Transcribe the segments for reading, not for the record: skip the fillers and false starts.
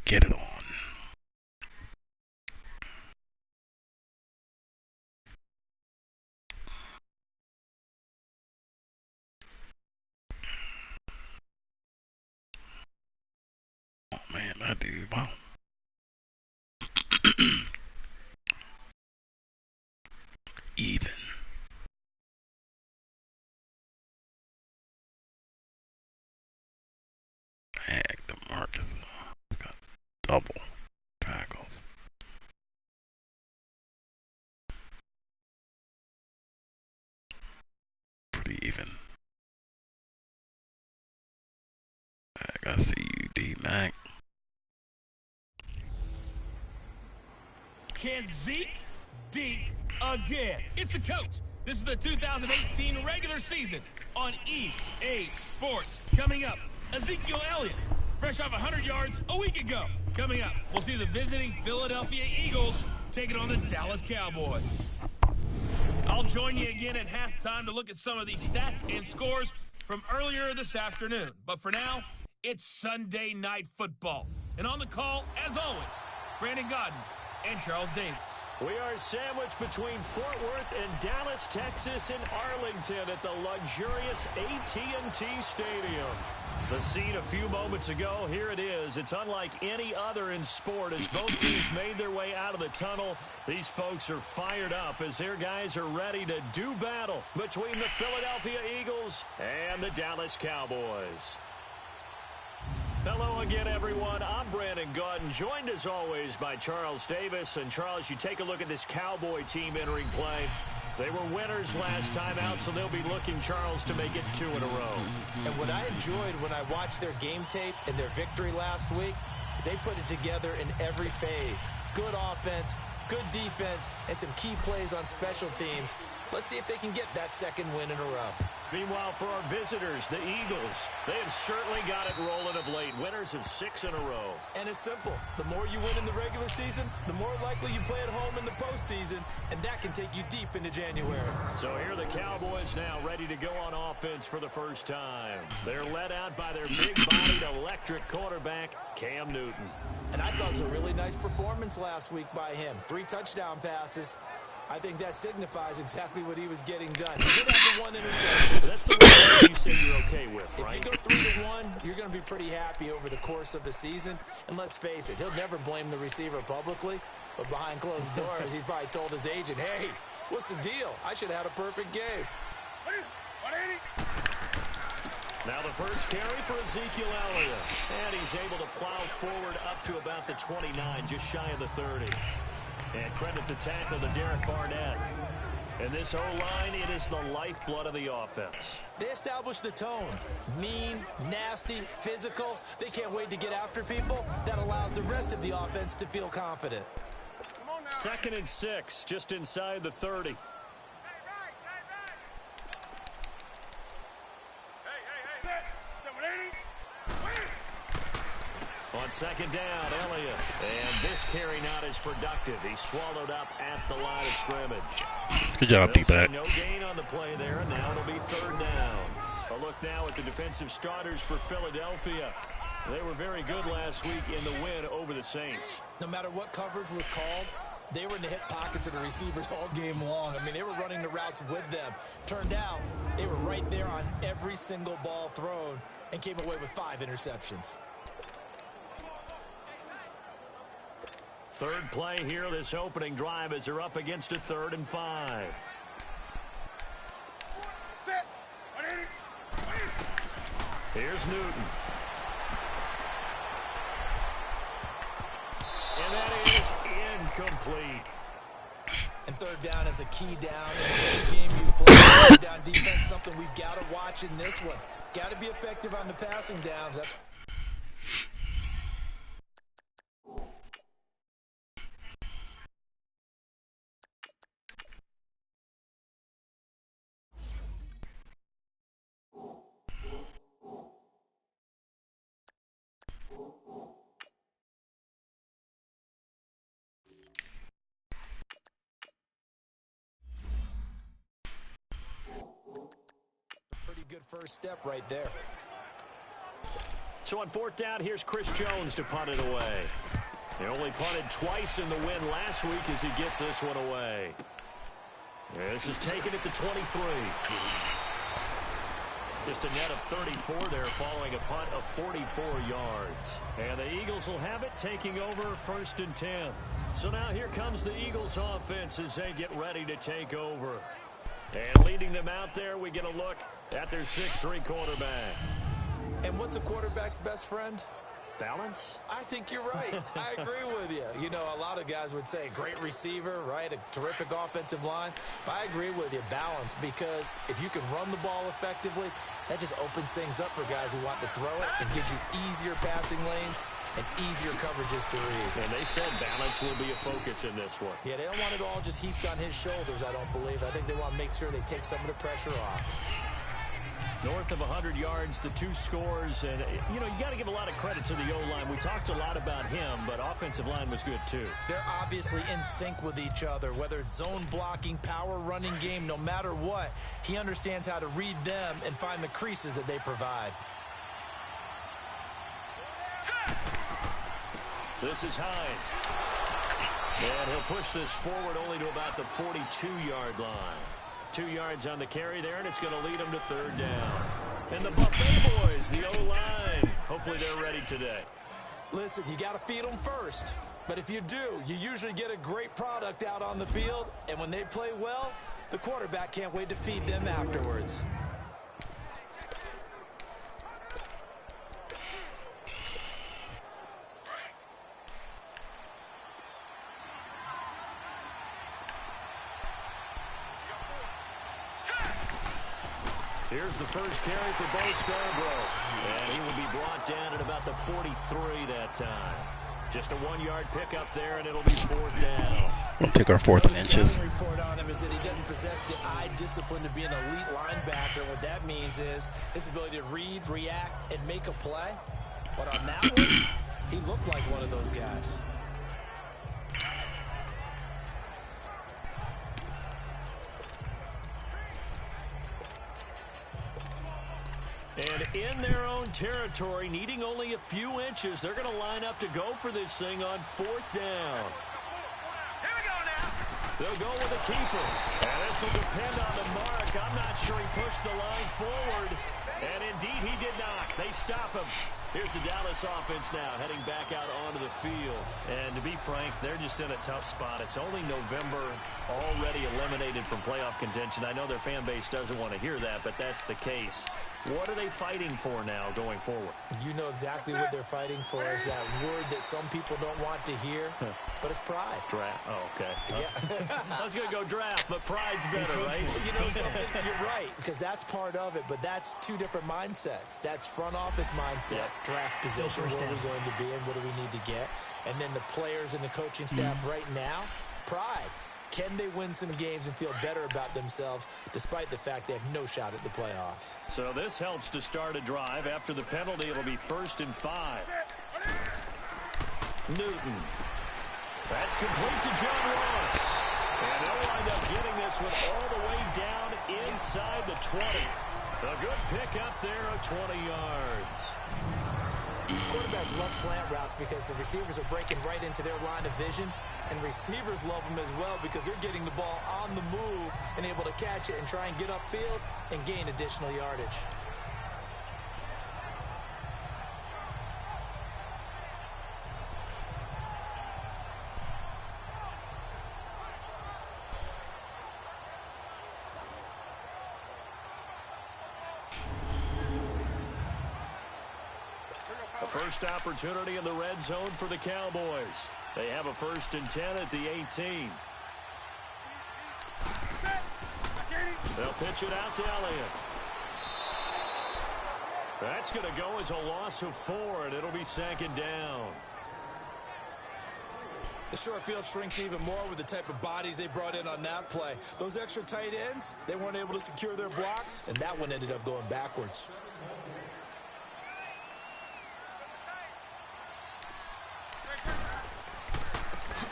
get it on. Oh man, that dude, wow. Even. Heck, DeMarcus has got double tackles. Pretty even. I see you, D-Mac. Can Zeke deke again? It's the coach. This is the 2018 regular season on EA Sports. Coming up, Ezekiel Elliott, fresh off 100 yards a week ago. Coming up, we'll see the visiting Philadelphia Eagles taking on the Dallas Cowboys. I'll join you again at halftime to look at some of these stats and scores from earlier this afternoon. But for now, it's Sunday Night Football. And on the call, as always, Brandon Gaudin and Charles Davis. We are sandwiched between Fort Worth and Dallas, Texas, and Arlington at the luxurious AT&T Stadium. The scene a few moments ago, here it is. It's unlike any other in sport as both teams made their way out of the tunnel. These folks are fired up as their guys are ready to do battle between the Philadelphia Eagles and the Dallas Cowboys. Hello again, everyone. I'm Brandon Gaudin, joined as always by Charles Davis. And Charles, you take a look at this Cowboy team entering play. They were winners last time out, so they'll be looking, Charles, to make it 2 in a row. And what I enjoyed when I watched their game tape and their victory last week is they put it together in every phase. Good offense, good defense, and some key plays on special teams. Let's see if they can get that second win in a row. Meanwhile, for our visitors, the Eagles, they have certainly got it rolling of late. Winners of 6 in a row. And it's simple. The more you win in the regular season, the more likely you play at home in the postseason, and that can take you deep into January. So here are the Cowboys now ready to go on offense for the first time. They're led out by their big-bodied electric quarterback, Cam Newton. And I thought it was a really nice performance last week by him. 3 touchdown passes. I think that signifies exactly what he was getting done. He did have the 1 interception. That's the one you say you're okay with, right? If you go 3-1, you're going to be pretty happy over the course of the season. And let's face it, he'll never blame the receiver publicly. But behind closed doors, he probably told his agent, hey, what's the deal? I should have had a perfect game. Now the first carry for Ezekiel Elliott. And he's able to plow forward up to about the 29, just shy of the 30. And credit the tackle to Derek Barnett. And this O-line, it is the lifeblood of the offense. They established the tone. Mean, nasty, physical. They can't wait to get after people. That allows the rest of the offense to feel confident. 2nd and 6, just inside the 30. On 2nd down, Elliott. And this carry not as productive. He's swallowed up at the line of scrimmage. Good job, D-Back. No gain on the play there, and now it'll be 3rd down. A look now at the defensive starters for Philadelphia. They were very good last week in the win over the Saints. No matter what coverage was called, they were in the hip pockets of the receivers all game long. I mean, they were running the routes with them. Turned out, they were right there on every single ball thrown and came away with 5 interceptions. 3rd play here, this opening drive, as they're up against a 3rd and 5. Here's Newton. And that is incomplete. And 3rd down is a key down in any game you play. 3rd down defense, something we've got to watch in this one. Got to be effective on the passing downs. That's good first step right there. So on 4th down, here's Chris Jones to punt it away. He only punted twice in the win last week as he gets this one away. This is taken at the 23. Just a net of 34 there following a punt of 44 yards. And the Eagles will have it, taking over 1st and 10. So now here comes the Eagles offense as they get ready to take over. And leading them out there, we get a look at their 6'3" quarterback. And what's a quarterback's best friend? Balance? I think you're right. I agree with you. You know, a lot of guys would say great receiver, right? A terrific offensive line. But I agree with you, balance, because if you can run the ball effectively, that just opens things up for guys who want to throw it and gives you easier passing lanes and easier coverages to read. And they said balance will be a focus in this one. Yeah, they don't want it all just heaped on his shoulders, I don't believe. I think they want to make sure they take some of the pressure off. North of 100 yards, the 2 scores. And, you know, you got to give a lot of credit to the O-line. We talked a lot about him, but offensive line was good, too. They're obviously in sync with each other, whether it's zone blocking, power running game, no matter what. He understands how to read them and find the creases that they provide. This is Hines. And he'll push this forward only to about the 42-yard line. 2 yards on the carry there, and it's going to lead them to 3rd down. And the Buffet boys, the O-line, hopefully they're ready today. Listen, you got to feed them first. But if you do, you usually get a great product out on the field. And when they play well, the quarterback can't wait to feed them afterwards. Here's the first carry for Bo Scarborough. And he will be brought down at about the 43 that time. Just a 1-yard pickup there, and it'll be 4th down. We'll take our 4th and inches. The report on him is that he doesn't possess the eye discipline to be an elite linebacker. What that means is his ability to read, react, and make a play. But on that one, he looked like one of those guys. And in their own territory, needing only a few inches, they're going to line up to go for this thing on 4th down. Here we go now. They'll go with a keeper. And this will depend on the mark. I'm not sure he pushed the line forward. And indeed, he did not. They stop him. Here's the Dallas offense now, heading back out onto the field. And to be frank, they're just in a tough spot. It's only November, already eliminated from playoff contention. I know their fan base doesn't want to hear that, but that's the case. What are they fighting for now going forward? You know exactly what they're fighting for. Is that word that some people don't want to hear, but it's pride. Draft. Oh, okay. Yeah. I was going to go draft, but pride's better, right? You know something? You're right, because that's part of it, but that's 2 different mindsets. That's front office mindset, draft position, where are we going to be and what do we need to get? And then the players and the coaching staff right now, pride. Can they win some games and feel better about themselves despite the fact they have no shot at the playoffs? So this helps to start a drive. After the penalty, it'll be 1st and 5. Newton. That's complete to John Ross. And they'll wind up getting this one all the way down inside the 20. A good pickup there of 20 yards. Quarterbacks love slant routes because the receivers are breaking right into their line of vision, and receivers love them as well because they're getting the ball on the move and able to catch it and try and get upfield and gain additional yardage. A first opportunity in the red zone for the Cowboys. They have a 1st and 10 at the 18. They'll pitch it out to Elliott. That's going to go as a loss of 4, and it'll be 2nd down. The short field shrinks even more with the type of bodies they brought in on that play. Those extra tight ends, they weren't able to secure their blocks, and that one ended up going backwards.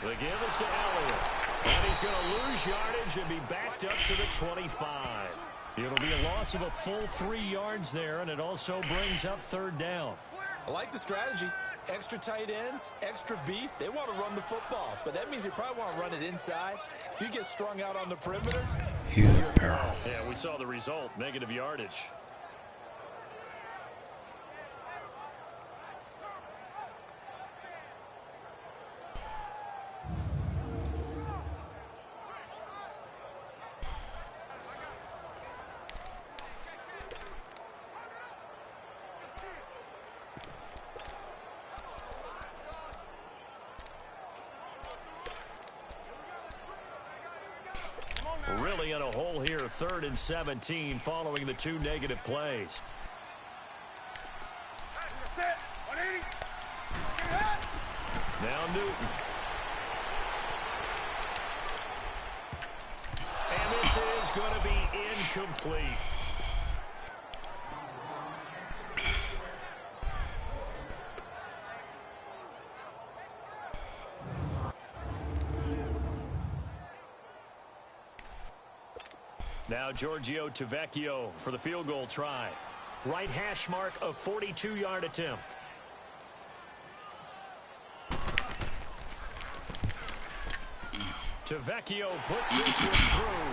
The give is to Elliott. And he's going to lose yardage and be backed up to the 25. It'll be a loss of a full 3 yards there, and it also brings up 3rd down. I like the strategy. Extra tight ends, extra beef. They want to run the football, but that means they probably want to run it inside. If you get strung out on the perimeter, He's in peril. Yeah, we saw the result, negative yardage. Really in a hole here, 3rd and 17 following the 2 negative plays. Now Newton. And this is going to be incomplete. Now Giorgio Tavecchio for the field goal try. Right hash mark, a 42-yard attempt. Tavecchio puts this one through.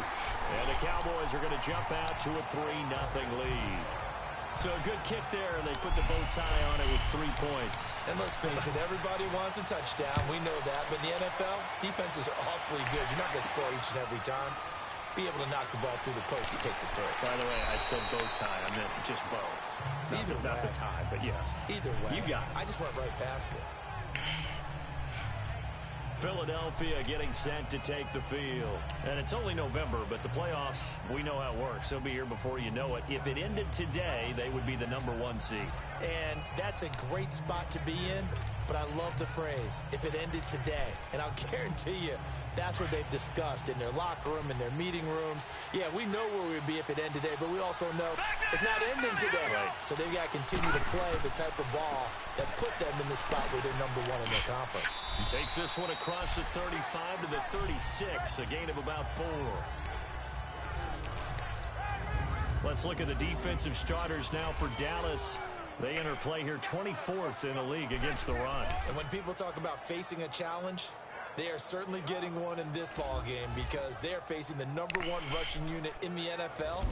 And the Cowboys are going to jump out to a 3-0 lead. So a good kick there, and they put the bow tie on it with 3 points. And let's face it, everybody wants a touchdown. We know that. But in the NFL, defenses are awfully good. You're not going to score each and every time. Be able to knock the ball through the post and take the throw. By the way, I said bow tie. I meant just bow. Not the tie, but yeah. Either way. You got it. I just went right past it. Philadelphia getting set to take the field. And it's only November, but the playoffs, we know how it works. They'll be here before you know it. If it ended today, they would be the #1 seed. And that's a great spot to be in, but I love the phrase, if it ended today. And I'll guarantee you, that's what they've discussed in their locker room, in their meeting rooms. Yeah, we know where we would be if it ended today, but we also know it's not ending today. Right. So they've got to continue to play the type of ball that put them in the spot where they're #1 in their conference. He takes this one across the 35 to the 36, a gain of about 4. Let's look at the defensive starters now for Dallas. They enter play here 24th in the league against the run. And when people talk about facing a challenge, they are certainly getting one in this ball game because they're facing the #1 rushing unit in the NFL,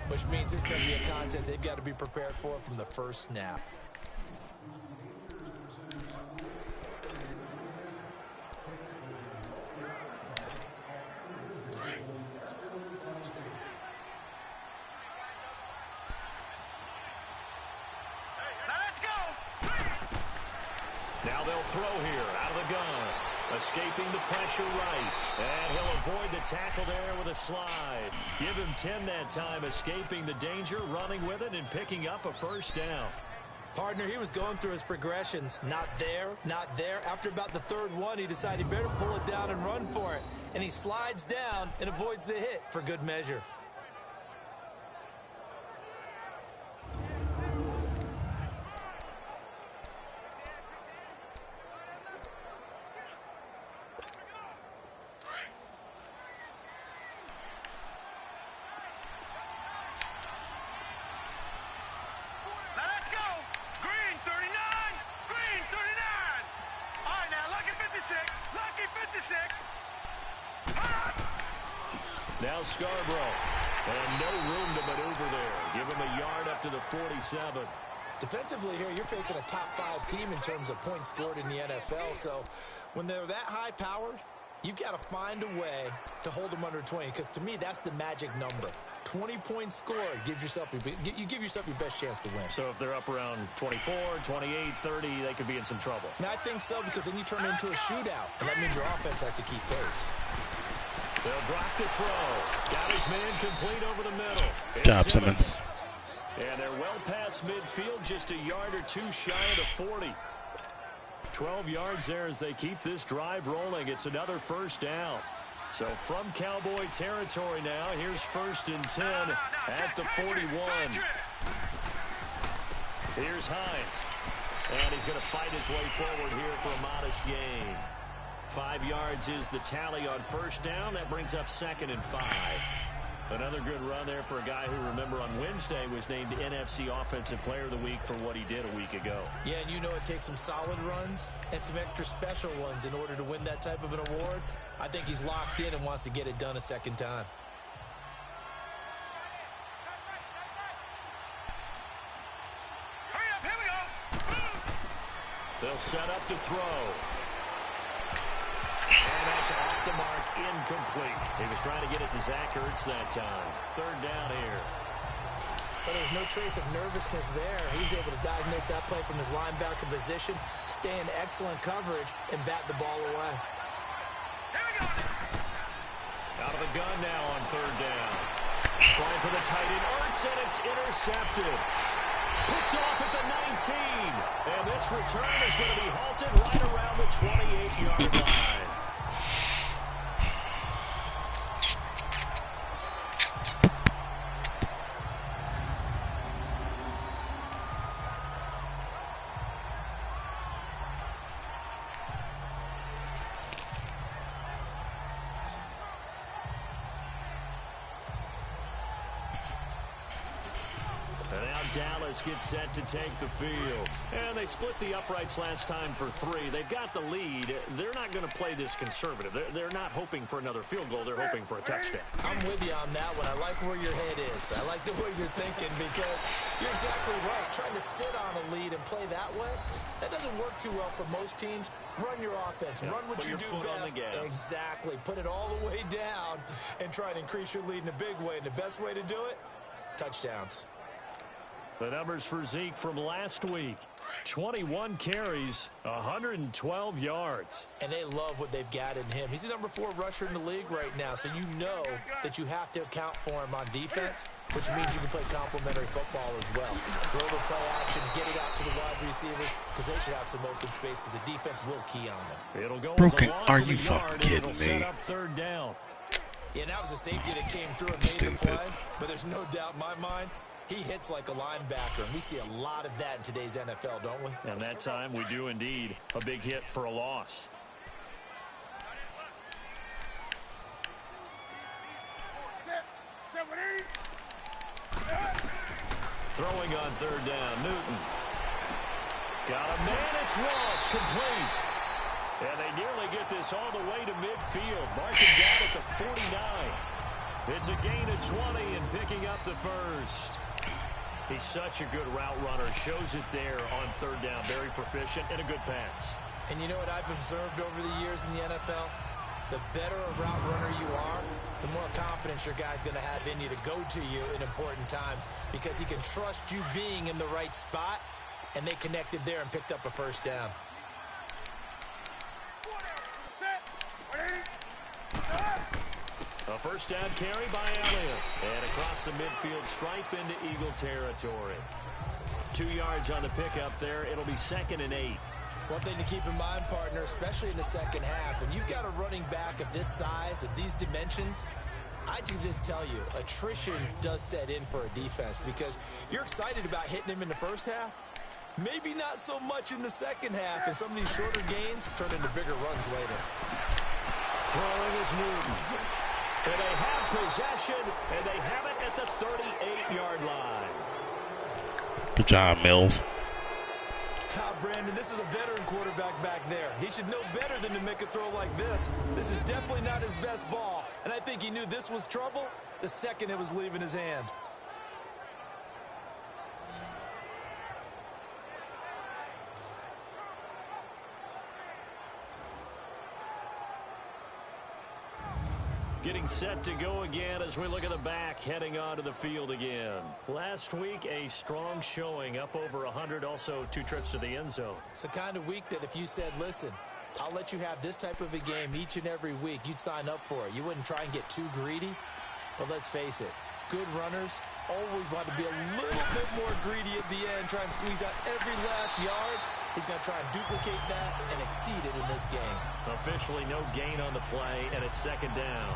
which means it's going to be a contest they've got to be prepared for from the first snap. Now they'll throw here out of the gun. Escaping the pressure right. And he'll avoid the tackle there with a slide. Give him 10 that time, escaping the danger, running with it, and picking up a first down. Partner, he was going through his progressions. Not there, not there. After about the 3rd one, he decided he better pull it down and run for it. And he slides down and avoids the hit for good measure. Now Scarborough. And no room to maneuver there. Give him a yard up to the 47. Defensively here, you're facing a top 5 team in terms of points scored in the NFL. So when they're that high-powered, you've got to find a way to hold them under 20. Because to me, that's the magic number. 20 points scored gives yourself you give yourself your best chance to win. So if they're up around 24, 28, 30, they could be in some trouble. Now, I think so because then you turn it into a shootout. And that means your offense has to keep pace. They'll drop the throw. Got his man complete over the middle. Good job, Simmons. And they're well past midfield, just a yard or 2 shy of the 40. 12 yards there as they keep this drive rolling. It's another first down. So from Cowboy territory now, here's 1st and 10 at the 41. Here's Hines. And he's going to fight his way forward here for a modest gain. 5 yards is the tally on 1st down. That brings up 2nd and 5. Another good run there for a guy who, remember, on Wednesday was named NFC Offensive Player of the Week for what he did a week ago. Yeah, and you know it takes some solid runs and some extra special ones in order to win that type of an award. I think he's locked in and wants to get it done a second time. Hurry up, here we go. They'll set up to throw. And that's off the mark, incomplete. He was trying to get it to Zach Ertz that time. Third down here. But there's no trace of nervousness there. He was able to diagnose that play from his linebacker position, stay in excellent coverage, and bat the ball away. Here we go. Out of the gun now on third down. Trying for the tight end, Ertz, and it's intercepted. Picked off at the 19. And this return is going to be halted right around the 28-yard line. Dallas gets set to take the field. And they split the uprights last time for 3. They've got the lead. They're not going to play this conservative. They're not hoping for another field goal. They're hoping for a touchdown. I'm with you on that one. I like where your head is. I like the way you're thinking because you're exactly right. Trying to sit on a lead and play that way, that doesn't work too well for most teams. Run your offense. Run what you do best. Exactly. Put it all the way down and try to increase your lead in a big way. And the best way to do it, touchdowns. The numbers for Zeke from last week. 21 carries, 112 yards. And they love what they've got in him. He's the number 4 rusher in the league right now, so you know that you have to account for him on defense, which means you can play complementary football as well. Throw the play action, get it out to the wide receivers, because they should have some open space, because the defense will key on them. It'll go Broken, as a loss are of a you yard, fucking kidding it'll me? set up third down. Yeah, that was a safety that came through and made the play, but there's no doubt in my mind, he hits like a linebacker, and we see a lot of that in today's NFL, don't we? And that time we do indeed. A big hit for a loss. Throwing on third down, Newton. Got a man, it's Ross, complete. And they nearly get this all the way to midfield. Marking down at the 49. It's a gain of 20 and picking up the first. He's such a good route runner. Shows it there on third down. Very proficient and a good pass. And you know what I've observed over the years in the NFL? The better a route runner you are, the more confidence your guy's going to have in you to go to you in important times because he can trust you being in the right spot, and they connected there and picked up a first down. A first down carry by Elliott. And across the midfield stripe into Eagle territory. 2 yards on the pickup there. It'll be 2nd and 8. One thing to keep in mind, partner, especially in the second half, when you've got a running back of this size, of these dimensions, I can just tell you, attrition does set in for a defense because you're excited about hitting him in the first half. Maybe not so much in the second half, and some of these shorter gains turn into bigger runs later. Throwing is Newton. And they have possession, and they have it at the 38-yard line. Good job, Mills. Brandon, this is a veteran quarterback back there. He should know better than to make a throw like this. This is definitely not his best ball, and I think he knew this was trouble the second it was leaving his hand. Getting set to go again as we look at the back, heading onto the field again. Last week, a strong showing, up over 100, also 2 trips to the end zone. It's the kind of week that if you said, listen, I'll let you have this type of a game each and every week, you'd sign up for it. You wouldn't try and get too greedy, but let's face it, good runners always want to be a little bit more greedy at the end, try and squeeze out every last yard. He's going to try and duplicate that and exceed it in this game. Officially no gain on the play, and it's 2nd down.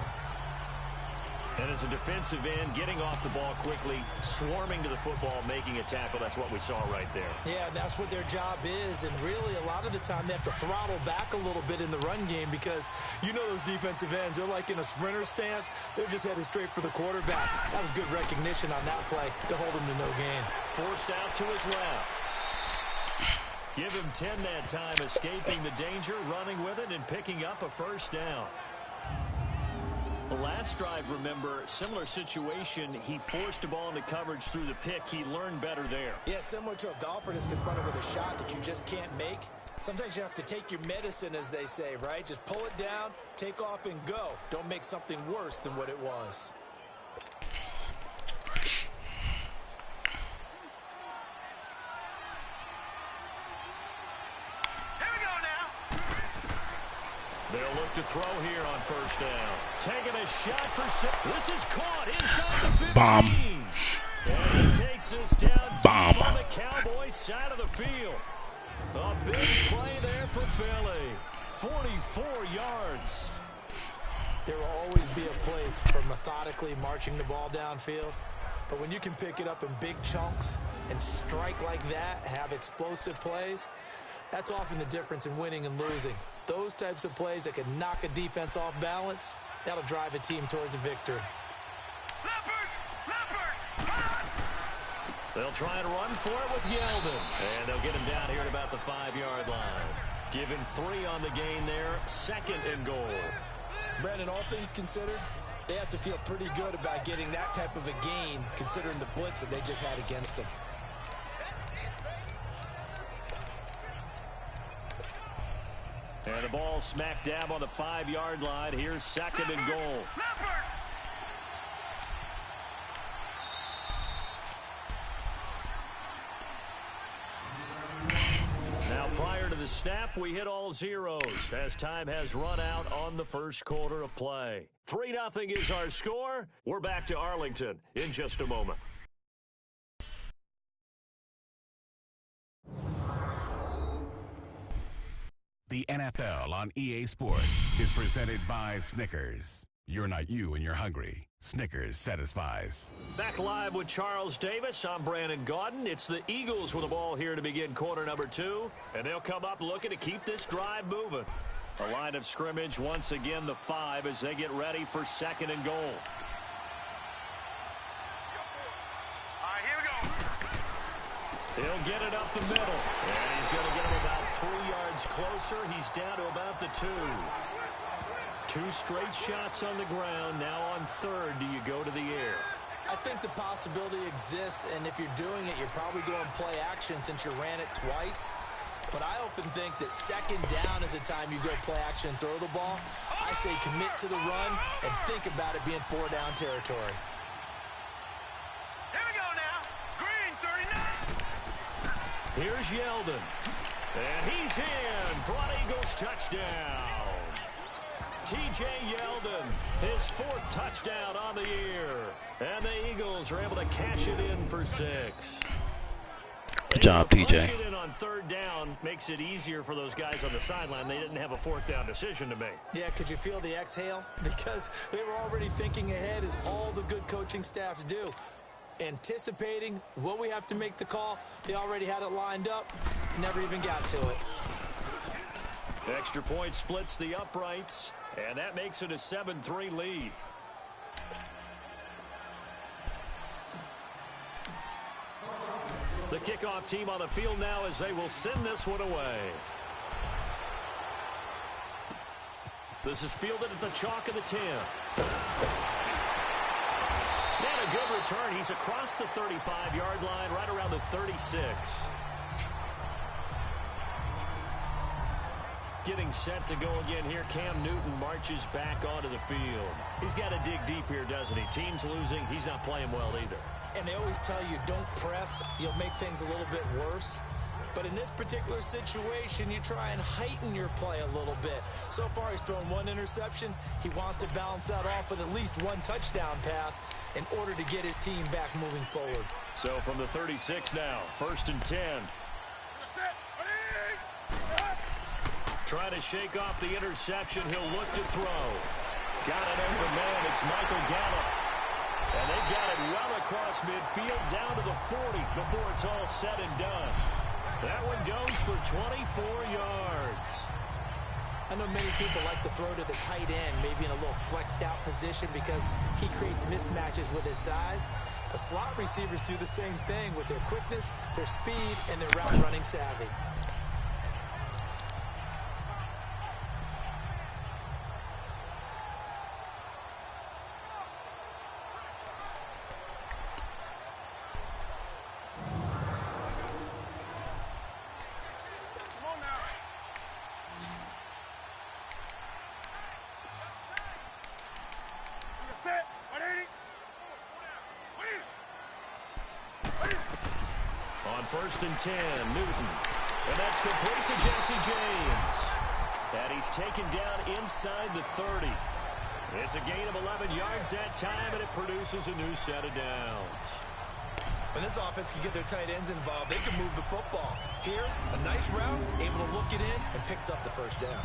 And as a defensive end, getting off the ball quickly, swarming to the football, making a tackle, that's what we saw right there. Yeah, that's what their job is. And really, a lot of the time, they have to throttle back a little bit in the run game because you know those defensive ends, they're like in a sprinter stance. They're just headed straight for the quarterback. That was good recognition on that play to hold him to no gain. Forced out to his left. Give him 10 that time, escaping the danger, running with it, and picking up a first down. The last drive, remember, similar situation. He forced the ball into coverage through the pick. He learned better there. Yeah, similar to a golfer that's confronted with a shot that you just can't make. Sometimes you have to take your medicine, as they say, right? Just pull it down, take off, and go. Don't make something worse than what it was. They'll look to throw here on first down. Taking a shot for six. This is caught inside the 15. Bomb. And he takes us down Bomb. deep on the Cowboys side of the field. A big play there for Philly. 44 yards. There will always be a place for methodically marching the ball downfield. But when you can pick it up in big chunks and strike like that, have explosive plays, that's often the difference in winning and losing. Those types of plays that can knock a defense off balance, that'll drive a team towards a victory. They'll try and run for it with Yeldon. And they'll get him down here at about the 5-yard line. Give him 3 on the gain there. 2nd and goal. Brandon, all things considered, they have to feel pretty good about getting that type of a gain, considering the blitz that they just had against them. And the ball smack dab on the 5-yard line. Here's 2nd and goal. Now prior to the snap, we hit all zeros as time has run out on the first quarter of play. 3-0 is our score. We're back to Arlington in just a moment. The NFL on EA Sports is presented by Snickers. You're not you when you're hungry. Snickers satisfies. Back live with Charles Davis. I'm Brandon Gaudin. It's the Eagles with the ball here to begin quarter number 2. And they'll come up looking to keep this drive moving. A line of scrimmage once again the 5 as they get ready for 2nd and goal. All right, here we go. He'll get it up the middle. And he's going to get him about 3 yards closer. He's down to about the 2. 2 straight shots on the ground. Now on 3rd, do you go to the air? I think the possibility exists, and if you're doing it, you're probably going play action since you ran it twice. But I often think that 2nd down is a time you go play action and throw the ball. I say commit to the run and think about it being 4-down territory. Here we go now. Green, 39. Here's Yeldon. And he's in for an Eagles touchdown. T.J. Yeldon, his 4th touchdown on the year. And the Eagles are able to cash it in for 6. Good job, TJ. Punch it in on 3rd down makes it easier for those guys on the sideline. They didn't have a 4th down decision to make. Yeah, could you feel the exhale? Because they were already thinking ahead, as all the good coaching staffs do. Anticipating what we have to make the call. They already had it lined up. Never even got to it. Extra point splits the uprights, and that makes it a 7-3 lead. The kickoff team on the field now as they will send this one away. This is fielded at the chalk of the 10. And a good return. He's across the 35-yard line, right around the 36. Getting set to go again here. Cam Newton marches back onto the field. He's got to dig deep here, doesn't he? Team's losing. He's not playing well either. And they always tell you, don't press. You'll make things a little bit worse. But in this particular situation, you try and heighten your play a little bit. So far, he's thrown 1 interception. He wants to balance that off with at least 1 touchdown pass in order to get his team back moving forward. So from the 36 now, 1st and 10. Trying to shake off the interception. He'll look to throw. Got an open man. It's Michael Gallup. And they've got it well across midfield down to the 40 before it's all said and done. That one goes for 24 yards. I know many people like to throw to the tight end, maybe in a little flexed out position because he creates mismatches with his size. But slot receivers do the same thing with their quickness, their speed, and their route running savvy. First and 10, Newton. And that's complete to Jesse James. And he's taken down inside the 30. It's a gain of 11 yards that time, and it produces a new set of downs. When this offense can get their tight ends involved, they can move the football. Here, a nice route, able to look it in, and picks up the first down.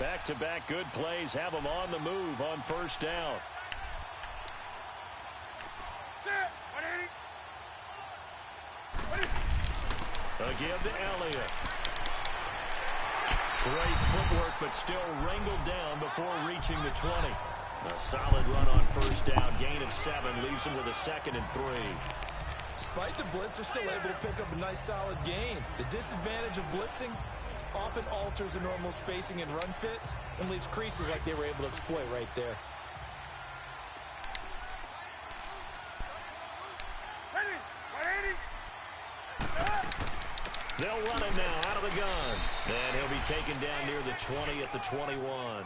Back-to-back good plays have them on the move on first down. A give to Elliott. Great footwork, but still wrangled down before reaching the 20. A solid run on first down. Gain of 7 leaves him with a 2nd and 3. Despite the blitz, they're still able to pick up a nice solid gain. The disadvantage of blitzing often alters the normal spacing and run fits and leaves creases like they were able to exploit right there. They'll run it now out of the gun. And he'll be taken down near the 20 at the 21.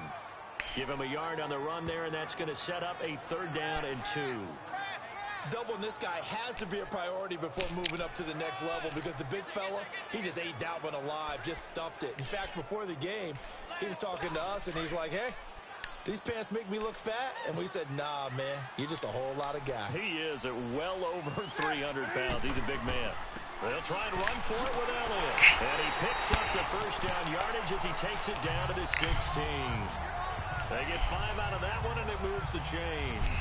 Give him a yard on the run there, and that's going to set up a 3rd down and 2. Doubling this guy has to be a priority before moving up to the next level because the big fella, he just ate that one alive, just stuffed it. In fact, before the game, he was talking to us, and he's like, hey, these pants make me look fat? And we said, nah, man, you're just a whole lot of guy. He is at well over 300 pounds. He's a big man. They'll try and run for it with Elliott. And he picks up the first down yardage as he takes it down to the 16. They get 5 out of that one, and it moves the chains.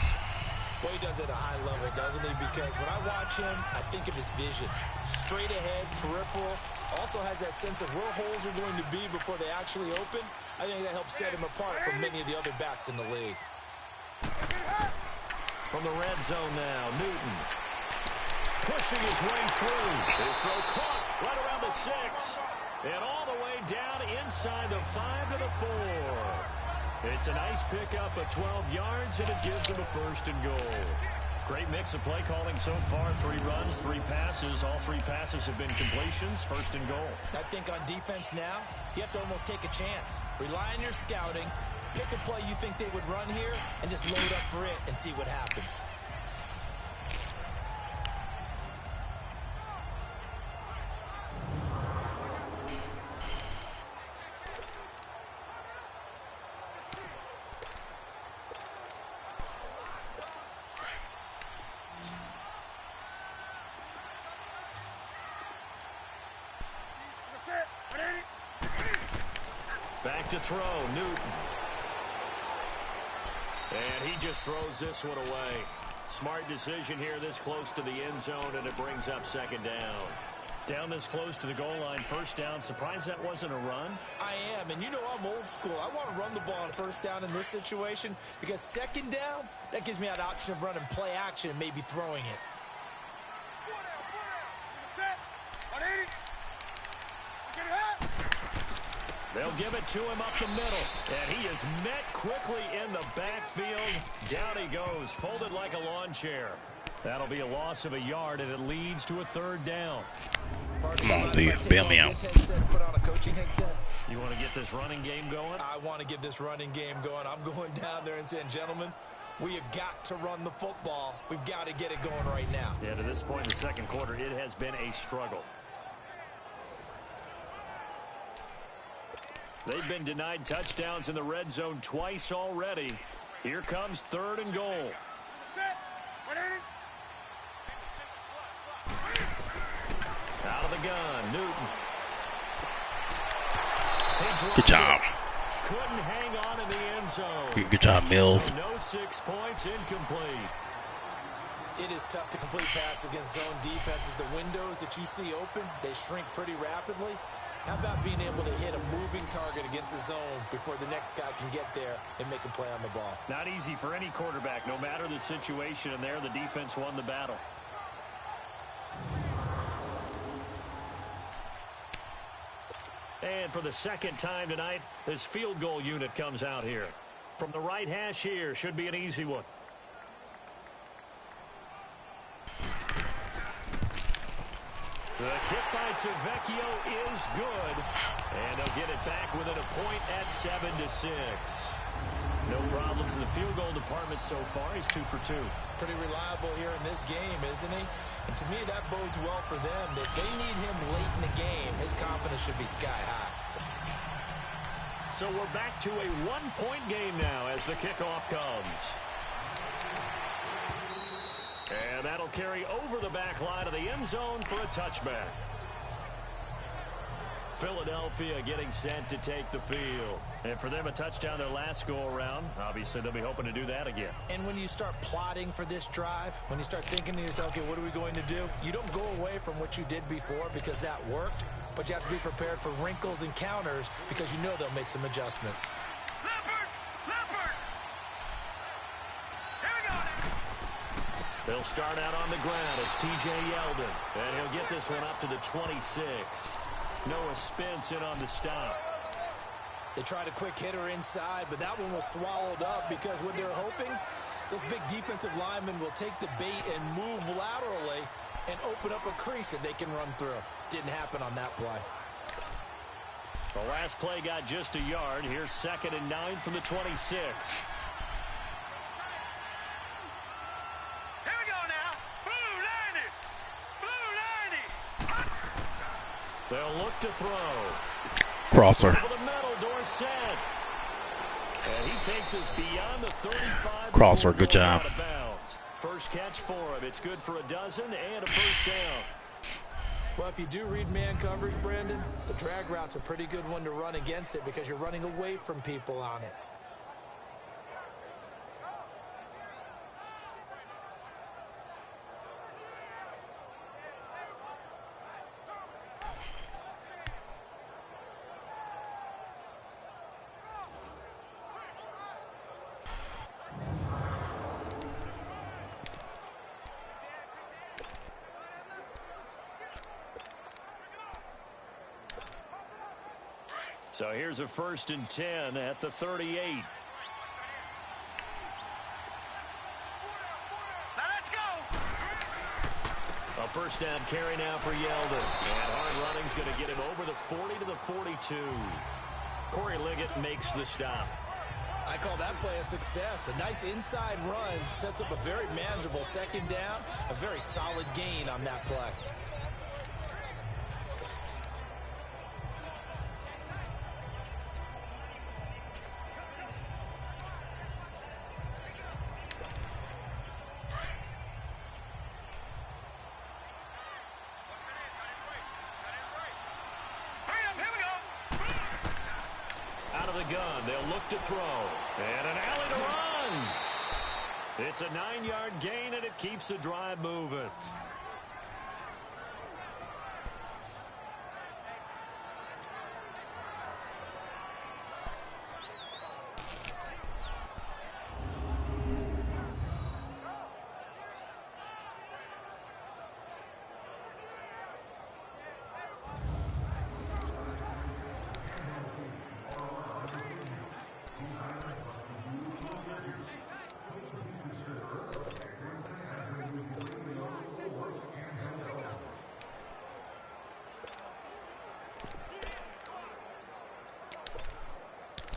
Boy, he does it at a high level, doesn't he? Because when I watch him, I think of his vision. Straight ahead, peripheral. Also has that sense of where holes are going to be before they actually open. I think that helps set him apart from many of the other backs in the league. From the red zone now, Newton. Pushing his way through. His throw caught right around the 6. And all the way down inside the 5 to the 4. It's a nice pickup of 12 yards, and it gives them a 1st and goal. Great mix of play calling so far. 3 runs, 3 passes. All 3 passes have been completions. 1st and goal. I think on defense now, you have to almost take a chance. Rely on your scouting. Pick a play you think they would run here, and just load up for it and see what happens. Back to throw, Newton. And he just throws this one away. Smart decision here this close to the end zone, and it brings up 2nd down. Down this close to the goal line, 1st down. Surprised that wasn't a run? I am, and you know I'm old school. I want to run the ball on 1st down in this situation because 2nd down, that gives me that option of running play action and maybe throwing it. They'll give it to him up the middle, and he is met quickly in the backfield. Down he goes, folded like a lawn chair. That'll be a loss of a yard, and it leads to a 3rd down. Come on, Lee, bail me out. Put on a coaching headset. You want to get this running game going? I want to get this running game going. I'm going down there and saying, gentlemen, we have got to run the football. We've got to get it going right now. Yeah, to this point in the 2nd quarter, it has been a struggle. They've been denied touchdowns in the red zone twice already. Here comes 3rd and goal. Out of the gun, Newton. Good job. Couldn't hang on in the end zone. Good job, Mills. So no 6 points, incomplete. It is tough to complete passes against zone defenses. The windows that you see open, they shrink pretty rapidly. How about being able to hit a moving target against a zone before the next guy can get there and make a play on the ball? Not easy for any quarterback. No matter the situation in there, the defense won the battle. And for the second time tonight, this field goal unit comes out here. From the right hash here, should be an easy one. The kick by Tavecchio is good. And they'll get it back within a point at 7-6. No problems in the field goal department so far. He's 2 for 2. Pretty reliable here in this game, isn't he? And to me, that bodes well for them. If they need him late in the game, his confidence should be sky high. So we're back to a 1-point game now as the kickoff comes. And that'll carry over the back line of the end zone for a touchback. Philadelphia getting set to take the field. And for them, a touchdown their last go-around. Obviously, they'll be hoping to do that again. And when you start plotting for this drive, when you start thinking to yourself, okay, what are we going to do? You don't go away from what you did before because that worked, but you have to be prepared for wrinkles and counters because you know they'll make some adjustments. They'll start out on the ground. It's T.J. Yeldon. And he'll get this one up to the 26. Noah Spence in on the stop. They tried a quick hitter inside, but that one was swallowed up because what they're hoping, those big defensive linemen will take the bait and move laterally and open up a crease that they can run through. Didn't happen on that play. The last play got just a yard. Here's 2nd and 9 from the 26. They'll look to throw. Crosser. Over the middle, Dorsett. And he takes us beyond the 35. Crosser, good job. First catch for him. It's good for a dozen and a first down. Well, if you do read man coverage, Brandon, the drag route's a pretty good one to run against it because you're running away from people on it. So here's a 1st and 10 at the 38. Now let's go. A first down carry now for Yeldon. And hard running's going to get him over the 40 to the 42. Corey Liggett makes the stop. I call that play a success. A nice inside run sets up a very manageable 2nd down. A very solid gain on that play. Gun. They'll look to throw. And an alley to run. It's a 9-yard gain, and it keeps the drive moving.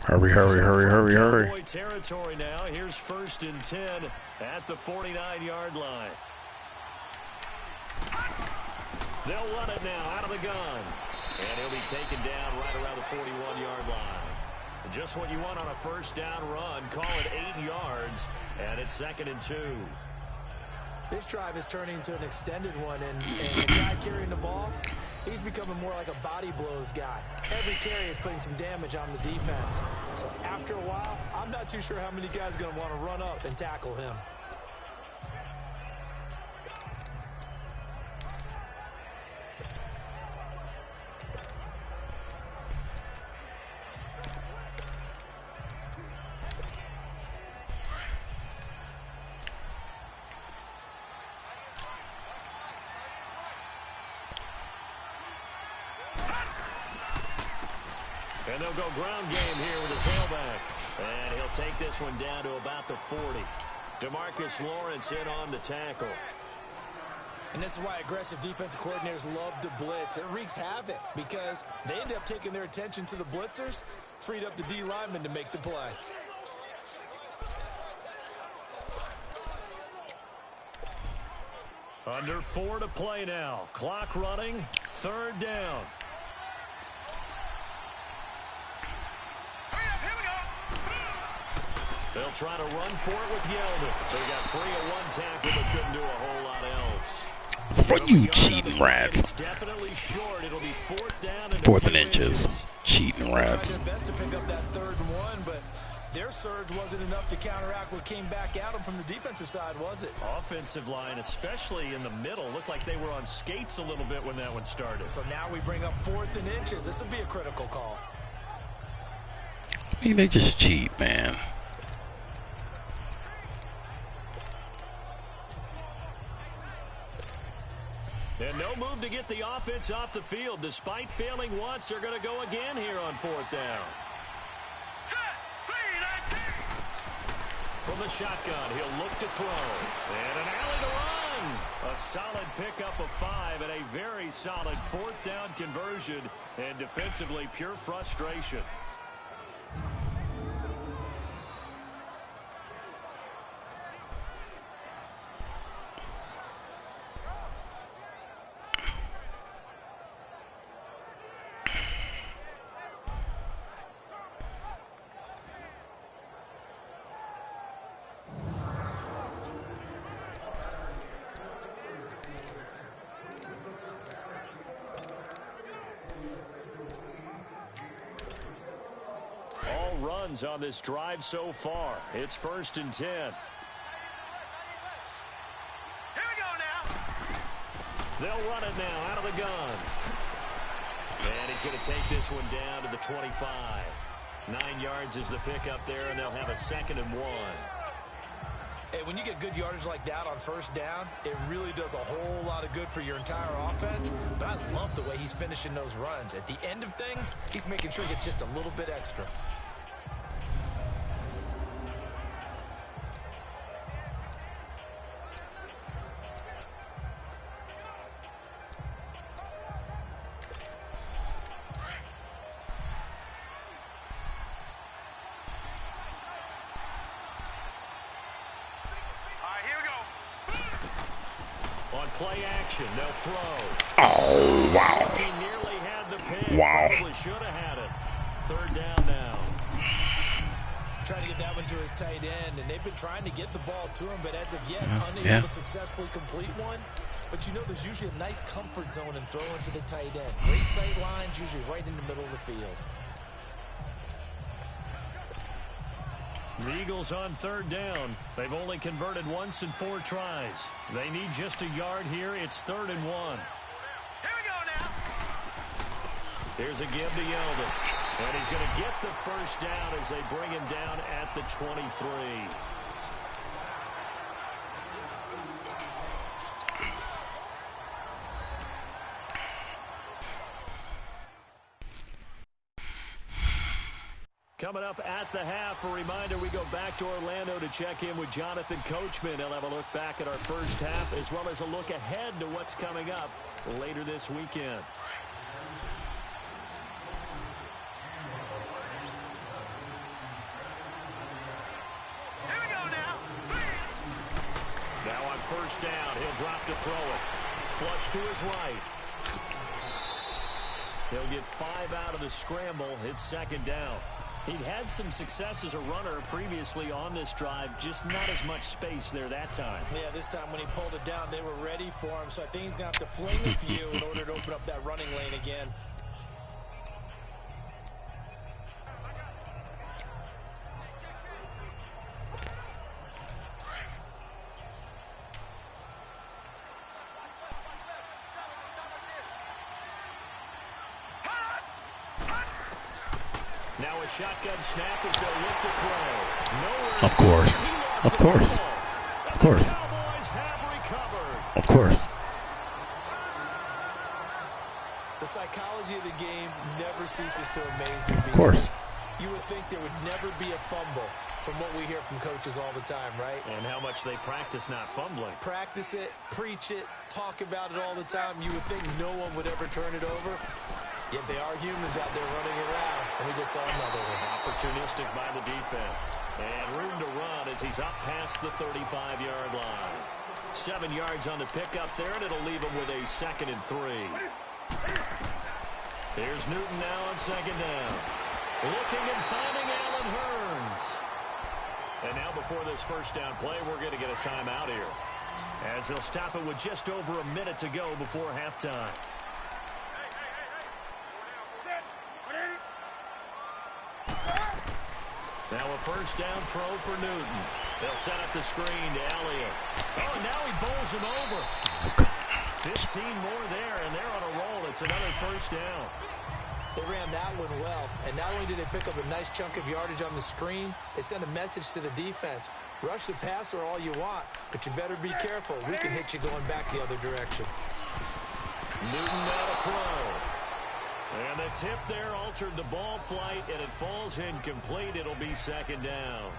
Hurry, hurry, hurry, hurry, hurry. Cowboy territory now. Here's 1st and 10 at the 49-yard line. They'll run it now out of the gun. And he'll be taken down right around the 41-yard line. Just what you want on a first down run. Call it 8 yards, and it's 2nd and 2. This drive is turning into an extended one, and the guy carrying the ball, he's becoming more like a body blows guy. Every carry is putting some damage on the defense. So after a while, I'm not too sure how many guys are going to want to run up and tackle him. And they'll go ground game here with a tailback. And he'll take this one down to about the 40. DeMarcus Lawrence in on the tackle. And this is why aggressive defensive coordinators love to blitz. It wreaks havoc because they end up taking their attention to the blitzers, freed up the D lineman to make the play. Under 4 to play now. Clock running. 3rd down. They'll try to run for it with Yeldon. So he got free of one tackle but couldn't do a whole lot else. It's for you cheating rats. It's definitely short. It'll be 4th down and 4th and inches. Cheating rats. Tried their best to pick up that 3rd and 1, but their surge wasn't enough to counteract what came back at them from the defensive side, was it? Offensive line, especially in the middle, looked like they were on skates a little bit when that one started. So now we bring up 4th and inches. This would be a critical call. I mean, they just cheat, man. And no move to get the offense off the field. Despite failing once, they're going to go again here on 4th down. From the shotgun, he'll look to throw. And an alley to run. A solid pickup of 5 and a very solid 4th down conversion. And defensively, pure frustration. Runs on this drive so far. It's 1st and 10. Here we go now. They'll run it now out of the gun. And he's going to take this one down to the 25. 9 yards is the pickup there, and they'll have a 2nd and 1. Hey, when you get good yardage like that on 1st down, it really does a whole lot of good for your entire offense. But I love the way he's finishing those runs. At the end of things, he's making sure he gets just a little bit extra. Play action, they'll throw. Oh, wow. He nearly had the pick. Wow. Probably should have had it. 3rd down now. Trying to get that one to his tight end, and they've been trying to get the ball to him, but as of yet, unable to successfully complete one. But you know, there's usually a nice comfort zone in throwing to the tight end. Great sight lines, usually right in the middle of the field. The Eagles on 3rd down. They've only converted once in 4 tries. They need just a yard here. It's 3rd and 1. Here we go now. Here's a give to Yeldon. And he's going to get the 1st down as they bring him down at the 23. Coming up at the half, a reminder, we go back to Orlando to check in with Jonathan Coachman. He'll have a look back at our first half as well as a look ahead to what's coming up later this weekend. Here we go now. Now on 1st down, he'll drop to throw it. Flush to his right. He'll get 5 out of the scramble. It's second down. He'd had some success as a runner previously on this drive, just not as much space there that time. Yeah, this time when he pulled it down, they were ready for him, so I think he's going to have to fling a few in order to open up that running lane again. Now a shotgun snap as they'll look to throw. Nowhere. Of course. Of course. Of course. Cowboys have recovered. Of course. The psychology of the game never ceases to amaze me. Of course. You would think there would never be a fumble from what we hear from coaches all the time, right? And how much they practice not fumbling. Practice it, preach it, talk about it all the time. You would think no one would ever turn it over. Yet they are humans out there running around, and we just saw another one. Opportunistic by the defense. And room to run as he's up past the 35-yard line. 7 yards on the pickup there, and it'll leave him with a 2nd and 3. Here's Newton now on second down. Looking and finding Allen Hurns. And now before this first down play, we're going to get a timeout here, as they'll stop it with just over a minute to go before halftime. Now a first down throw for Newton. They'll set up the screen to Elliott. Oh, and now he bowls him over. 15 more there, and they're on a roll. It's another first down. They ran that one well, and not only did they pick up a nice chunk of yardage on the screen, they sent a message to the defense. Rush the passer all you want, but you better be careful. We can hit you going back the other direction. Newton now to throw. And the tip there altered the ball flight, and it falls incomplete. It'll be second down.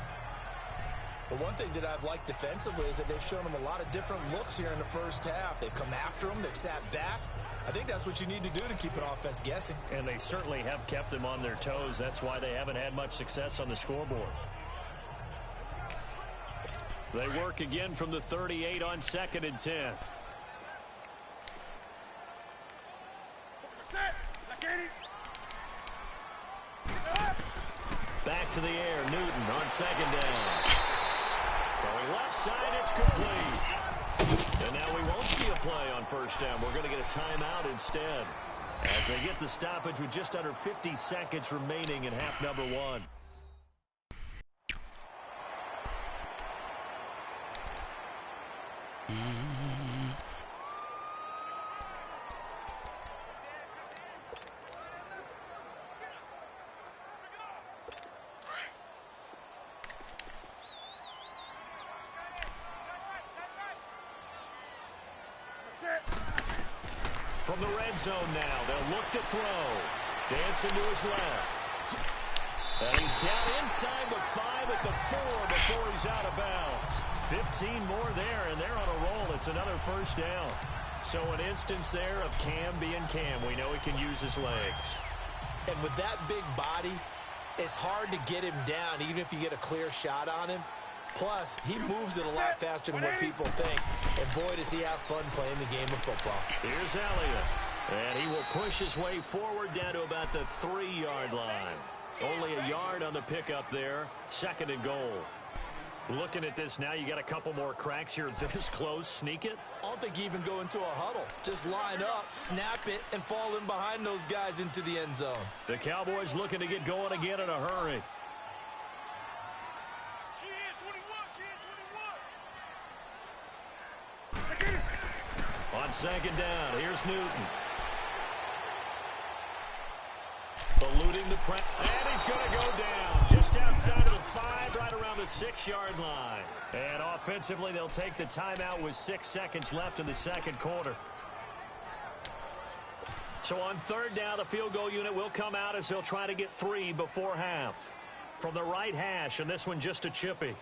But one thing that I've liked defensively is that they've shown them a lot of different looks here in the first half. They've come after them. They've sat back. I think that's what you need to do to keep an offense guessing. And they certainly have kept them on their toes. That's why they haven't had much success on the scoreboard. They work again from the 38 on 2nd and 10. Back to the air, Newton on second down. Throwing left side, it's complete. And now we won't see a play on first down. We're going to get a timeout instead, as they get the stoppage with just under 50 seconds remaining in half number 1. From the red zone now, they'll look to throw. Dancing to his left. And he's down inside with 5 at the 4 before he's out of bounds. 15 more there, and they're on a roll. It's another first down. So an instance there of Cam being Cam. We know he can use his legs. And with that big body, it's hard to get him down, even if you get a clear shot on him. Plus, he moves it a lot faster than what people think. And boy, does he have fun playing the game of football. Here's Elliott. And he will push his way forward down to about the 3-yard line. Only a yard on the pickup there. 2nd and goal. Looking at this now, you got a couple more cracks here this close. Sneak it. I don't think you even go into a huddle. Just line up, snap it, and fall in behind those guys into the end zone. The Cowboys looking to get going again in a hurry. On second down, here's Newton. Eluding the press. And he's going to go down just outside of the 5, right around the 6-yard line. And offensively, they'll take the timeout with 6 seconds left in the second quarter. So on third down, the field goal unit will come out as they'll try to get 3 before half. From the right hash, and this one just a chippy.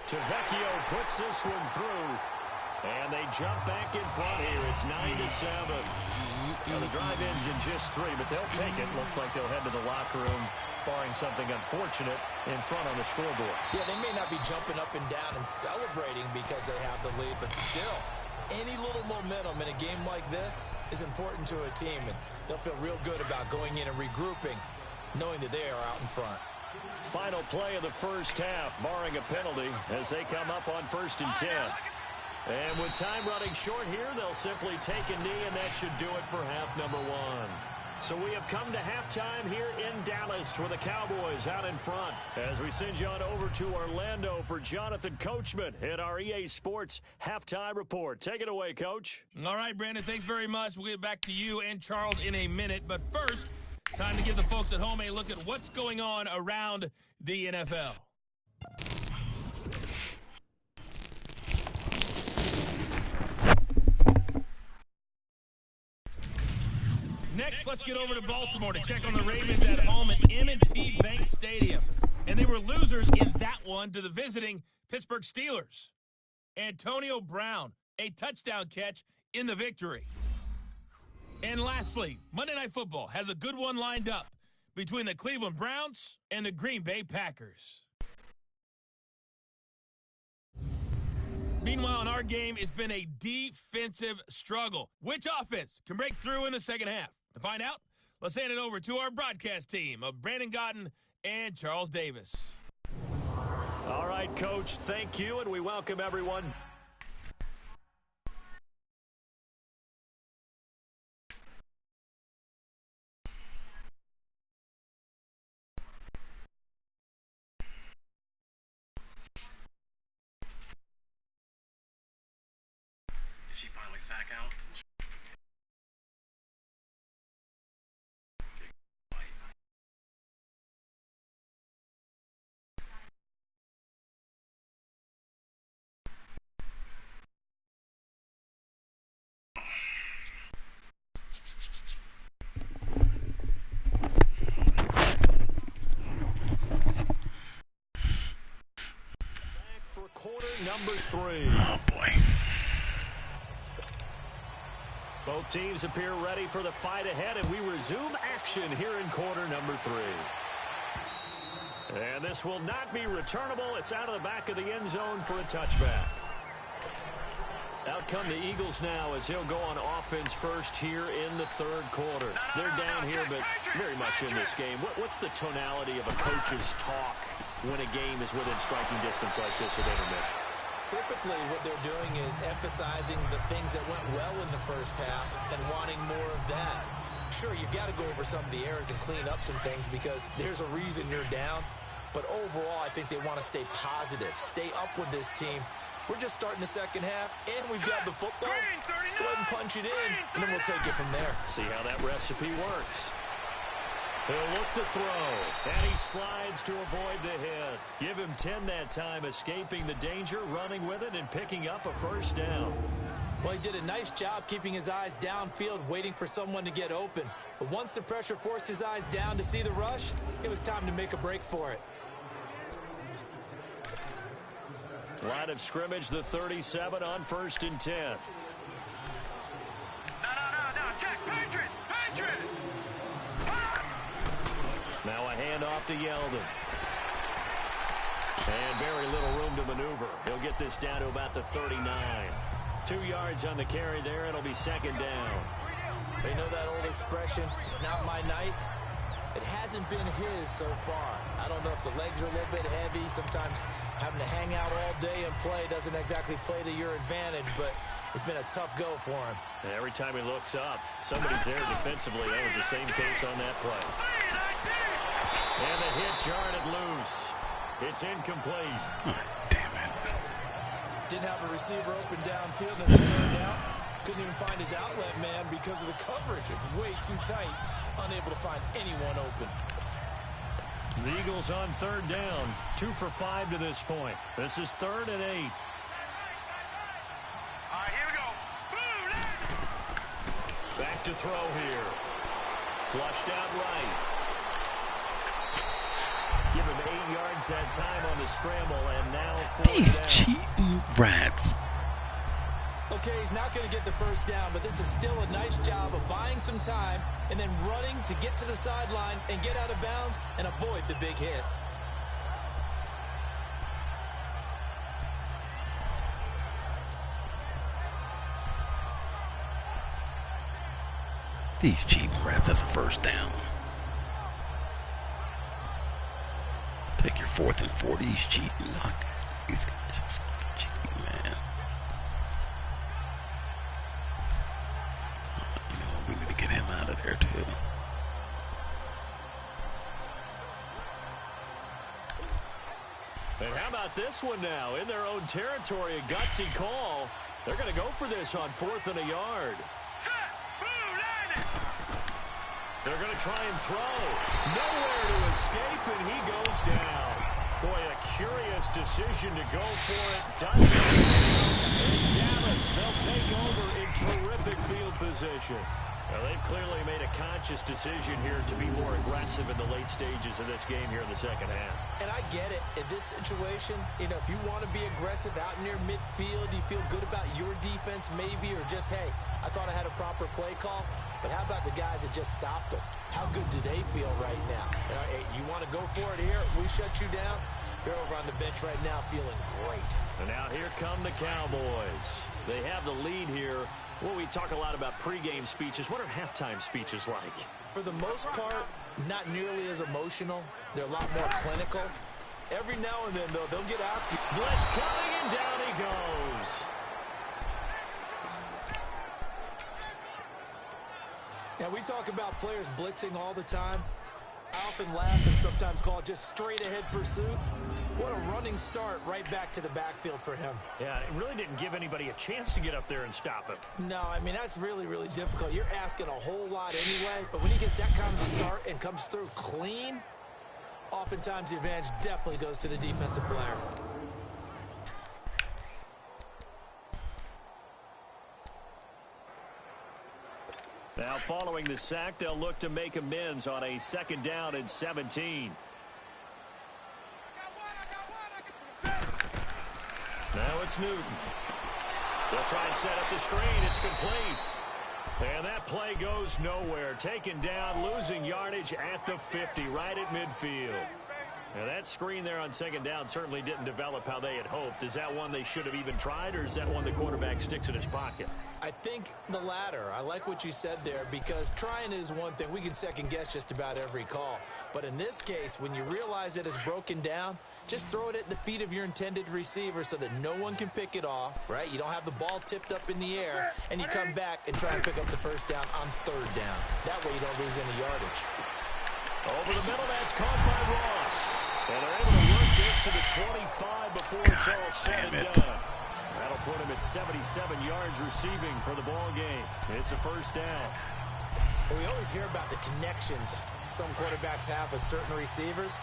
Tavecchio puts this one through. And they jump back in front here. It's 9-7. Now the drive ends in just 3, but they'll take it. Looks like they'll head to the locker room, barring something unfortunate, in front on the scoreboard. Yeah, they may not be jumping up and down and celebrating because they have the lead, but still, Any little momentum in a game like this is important to a team, and they'll feel real good about going in and regrouping, knowing that they are out in front. Final play of the first half, barring a penalty, as they come up on 1st and 10. And with time running short here, they'll simply take a knee, and that should do it for half number 1. So we have come to halftime here in Dallas with the Cowboys out in front. As we send you on over to Orlando for Jonathan Coachman in our EA Sports Halftime Report. Take it away, Coach. All right, Brandon, thanks very much. We'll get back to you and Charles in a minute. But first, time to give the folks at home a look at what's going on around the NFL. Next, let's get over to Baltimore to check on the Ravens at home at M&T Bank Stadium. And they were losers in that one to the visiting Pittsburgh Steelers. Antonio Brown, a touchdown catch in the victory. And lastly, Monday Night Football has a good one lined up between the Cleveland Browns and the Green Bay Packers. Meanwhile, in our game, it's been a defensive struggle. Which offense can break through in the second half? To find out, let's hand it over to our broadcast team of Brandon Gaudin and Charles Davis. All right, Coach, thank you, and we welcome everyone. Did she finally sack out? Quarter number 3. Oh, boy. Both teams appear ready for the fight ahead, and we resume action here in quarter number 3. And this will not be returnable. It's out of the back of the end zone for a touchback. Out come the Eagles now as he'll go on offense first here in the third quarter. They're down here, but very much in this game. What's the tonality of a coach's talk when a game is within striking distance like this at intermission? Typically, what they're doing is emphasizing the things that went well in the first half and wanting more of that. Sure, you've got to go over some of the errors and clean up some things because there's a reason you're down. But overall, I think they want to stay positive, stay up with this team. We're just starting the second half, and we've got the football. Let's go ahead and punch it in, and then we'll take it from there. See how that recipe works. He'll look to throw, and he slides to avoid the hit. Give him 10 that time, escaping the danger, running with it, and picking up a first down. Well, he did a nice job keeping his eyes downfield, waiting for someone to get open. But once the pressure forced his eyes down to see the rush, it was time to make a break for it. Line of scrimmage, the 37 on 1st and 10. No, check, Patriot! Now a handoff to Yeldon. And very little room to maneuver. He'll get this down to about the 39. 2 yards on the carry there. It'll be second down. They know that old expression, it's not my night. It hasn't been his so far. I don't know if the legs are a little bit heavy. Sometimes having to hang out all day and play doesn't exactly play to your advantage, but it's been a tough go for him. And every time he looks up, somebody's there defensively. That was the same case on that play. And the hit jarred it loose. It's incomplete. Oh, damn it. Didn't have a receiver open downfield as it turned out. Couldn't even find his outlet man because of the coverage. It's way too tight. Unable to find anyone open. The Eagles on third down. 2 for 5 to this point. This is 3rd and 8. All right, here we go. Back to throw here. Flushed out right. Give him 8 yards that time on the scramble, and now 4 These down. cheating rats. Okay, he's not going to get the first down, but this is still a nice job of buying some time and then running to get to the sideline and get out of bounds and avoid the big hit. These cheating rats, that's a first down. Take your 4th and 40. He's cheating. He's just cheating, man. You know, we need to get him out of there, too. And how about this one now? In their own territory, a gutsy call. They're going to go for this on 4th and a yard. They're going to try and throw. Nowhere to escape, and he goes down. Boy, a curious decision to go for it. Doesn't. And Dallas, they'll take over in terrific field position. Now, they've clearly made a conscious decision here to be more aggressive in the late stages of this game here in the second half. And I get it. In this situation, you know, if you want to be aggressive out near midfield, you feel good about your defense maybe, or just, hey, I thought I had a proper play call. But how about the guys that just stopped them? How good do they feel right now? Hey, you want to go for it here? We shut you down? They're over on the bench right now feeling great. And now here come the Cowboys. They have the lead here. Well, we talk a lot about pregame speeches. What are halftime speeches like? For the most part, not nearly as emotional. They're a lot more clinical. Every now and then, though, they'll get out. Blitz coming, and down he goes. Now, we talk about players blitzing all the time. I often laugh and sometimes call it just straight-ahead pursuit. What a running start right back to the backfield for him. Yeah, it really didn't give anybody a chance to get up there and stop him. No, I mean, that's really, really difficult. You're asking a whole lot anyway, but when he gets that kind of a start and comes through clean, oftentimes the advantage definitely goes to the defensive player. Now, following the sack, they'll look to make amends on a 2nd down and 17. Now it's Newton. They'll try and set up the screen. It's complete. And that play goes nowhere. Taken down, losing yardage at the 50, right at midfield. Now, that screen there on 2nd down certainly didn't develop how they had hoped. Is that one they should have even tried, or is that one the quarterback sticks in his pocket? I think the latter. I like what you said there, because trying is one thing. We can second-guess just about every call. But in this case, when you realize it is broken down, just throw it at the feet of your intended receiver so that no one can pick it off, right? You don't have the ball tipped up in the air, and you come back and try and pick up the 1st down on 3rd down. That way you don't lose any yardage. Over the middle, that's caught by Ross. And they're able to work this to the 25 before it's all said and done. That'll put him at 77 yards receiving for the ball game. It's a 1st down. Well, we always hear about the connections some quarterbacks have with certain receivers.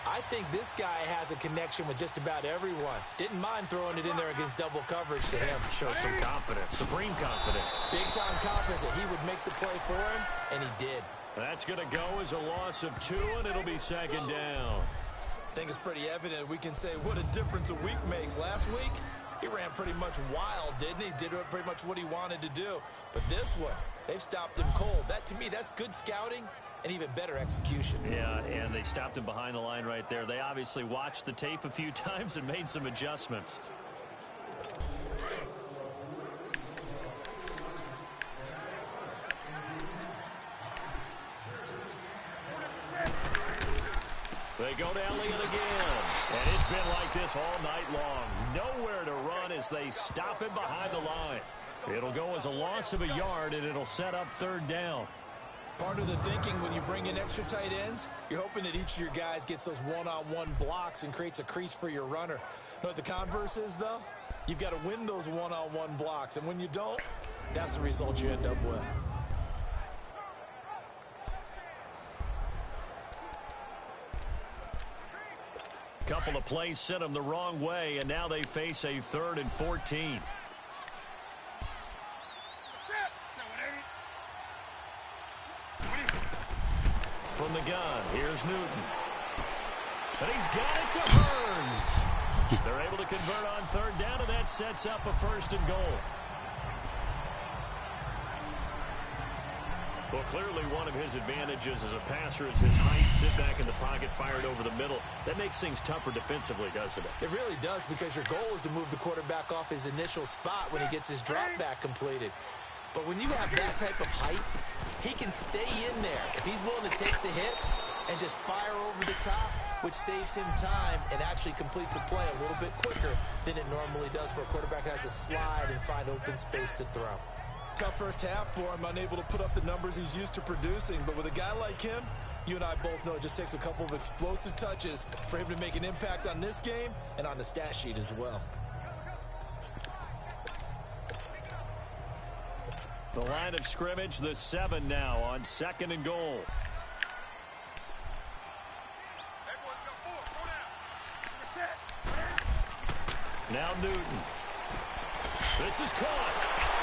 I think this guy has a connection with just about everyone. Didn't mind throwing it in there against double coverage to him. Shows some confidence, supreme confidence. Big-time confidence that he would make the play for him, and he did. That's going to go as a loss of 2, and it'll be 2nd down. I think it's pretty evident. We can say what a difference a week makes. Last week, he ran pretty much wild, didn't he? Did pretty much what he wanted to do. But this one, they've stopped him cold. That, to me, that's good scouting and even better execution. Yeah, and they stopped him behind the line right there. They obviously watched the tape a few times and made some adjustments. They go to Elliott again. And it's been like this all night long. Nowhere to run as they stop him behind the line. It'll go as a loss of a yard, and it'll set up 3rd down. Part of the thinking when you bring in extra tight ends, you're hoping that each of your guys gets those one-on-one blocks and creates a crease for your runner. You know what the converse is, though? You've got to win those one-on-one blocks, and when you don't, that's the result you end up with. Couple of plays sent them the wrong way, and now they face a 3rd and 14. From the gun, here's Newton. And he's got it to Burns. They're able to convert on 3rd down, and that sets up a 1st and goal. Well, clearly one of his advantages as a passer is his height. Sit back in the pocket, fired over the middle. That makes things tougher defensively, doesn't it? It really does, because your goal is to move the quarterback off his initial spot when he gets his drop back completed. But when you have that type of height, he can stay in there. If he's willing to take the hits and just fire over the top, which saves him time and actually completes a play a little bit quicker than it normally does for a quarterback who has to slide and find open space to throw. Tough first half for him, unable to put up the numbers he's used to producing. But with a guy like him, you and I both know it just takes a couple of explosive touches for him to make an impact on this game and on the stat sheet as well. The line of scrimmage, the 7 now on 2nd and goal. Now Newton. This is caught.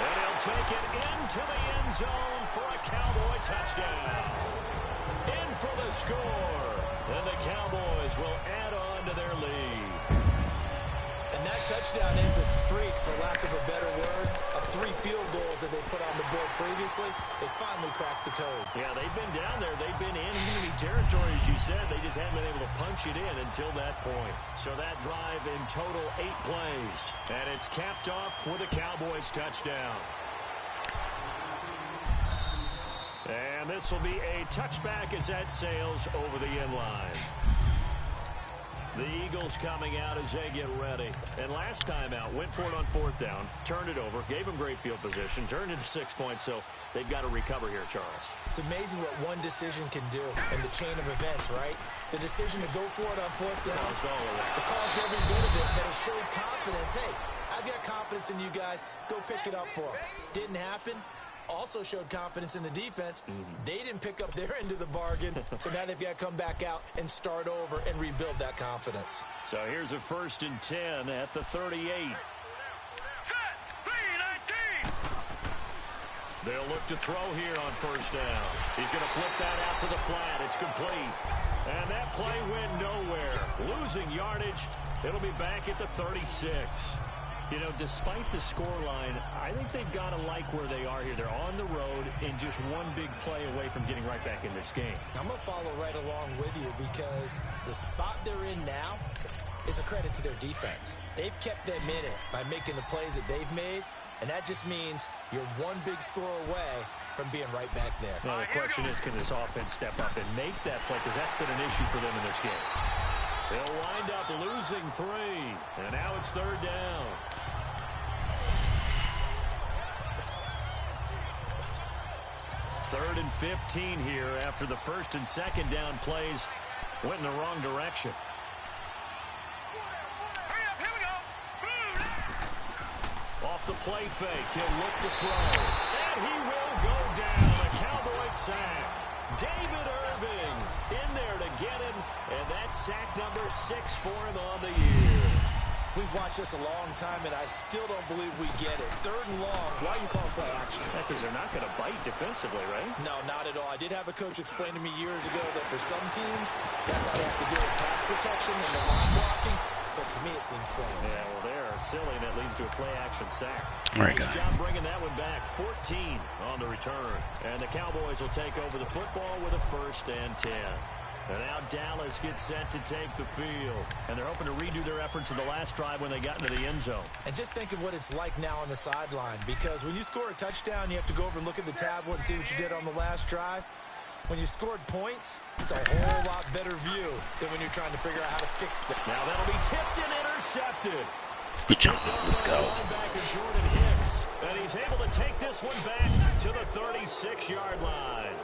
And he'll take it into the end zone for a Cowboy touchdown. In for the score. And the Cowboys will add on to their lead. And that touchdown ends a streak, for lack of a better word, of 3 field goals that they put on the board previously. They finally cracked the code. Yeah, they've been down there. They've been in enemy territory, as you said. They just haven't been able to punch it in until that point. So that drive in total 8 plays. And it's capped off with a Cowboys touchdown. And this will be a touchback as that sails over the end line. The Eagles coming out as they get ready. And last time out, went for it on 4th down, turned it over, gave them great field position, turned it to 6 points, so they've got to recover here, Charles. It's amazing what one decision can do in the chain of events, right? The decision to go for it on 4th down, it caused every bit of it, but it showed confidence. Hey, I've got confidence in you guys. Go pick it up for them. Didn't happen. Also showed confidence in the defense. They didn't pick up their end of the bargain, so now they've got to come back out and start over and rebuild that confidence. So here's a 1st and 10 at the 38. Set, 3-19. They'll look to throw here on 1st down. He's going to flip that out to the flat. It's complete. And that play went nowhere. Losing yardage. It'll be back at the 36. You know, despite the scoreline, I think they've got to like where they are here. They're on the road and just one big play away from getting right back in this game. I'm going to follow right along with you because the spot they're in now is a credit to their defense. They've kept them in it by making the plays that they've made, and that just means you're one big score away from being right back there. Now, the question is, can this offense step up and make that play? Because that's been an issue for them in this game. They'll wind up losing 3, and now it's 3rd down. Third and 15 here after the 1st and 2nd down plays went in the wrong direction. Hurry up, here we go. Off the play fake, he'll look to throw. And he will go down. A Cowboy sack. David Irving in there to get him. And that's sack number 6 for him on the year. We've watched this a long time, and I still don't believe we get it. 3rd and long. Why are you calling play action? Because they're not going to bite defensively, right? No, not at all. I did have a coach explain to me years ago that for some teams, that's how they have to do it. Pass protection and the line blocking. But to me, it seems silly. Yeah, well, they're silly, and that leads to a play-action sack. All right, Nice guys. job bringing that one back. 14 on the return. And the Cowboys will take over the football with a 1st and 10. And now Dallas gets set to take the field. And they're hoping to redo their efforts in the last drive when they got into the end zone. And just think of what it's like now on the sideline. Because when you score a touchdown, you have to go over and look at the tablet and see what you did on the last drive. When you scored points, it's a whole lot better view than when you're trying to figure out how to fix them. Now that'll be tipped and intercepted. Good job. Let's go. Linebacker Jordan Hicks. And he's able to take this one back to the 36-yard line.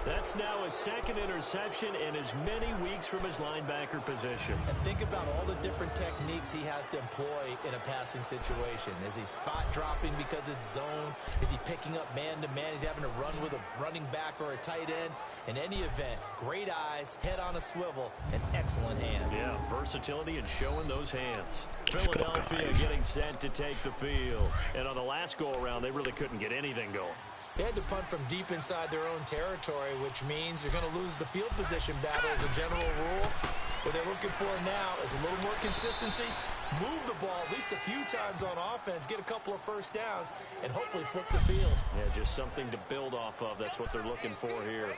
That's now his 2nd interception in as many weeks from his linebacker position. And think about all the different techniques he has to employ in a passing situation. Is he spot dropping because it's zone? Is he picking up man-to-man? Is he having to run with a running back or a tight end? In any event, great eyes, head on a swivel, and excellent hands. Yeah, versatility and showing those hands. Let's go, Philadelphia guys. getting set to take the field. And on the last go-around, they really couldn't get anything going. They had to punt from deep inside their own territory, which means you're going to lose the field position battle as a general rule. What they're looking for now is a little more consistency, move the ball at least a few times on offense, get a couple of 1st downs, and hopefully flip the field. Yeah, just something to build off of. That's what they're looking for here.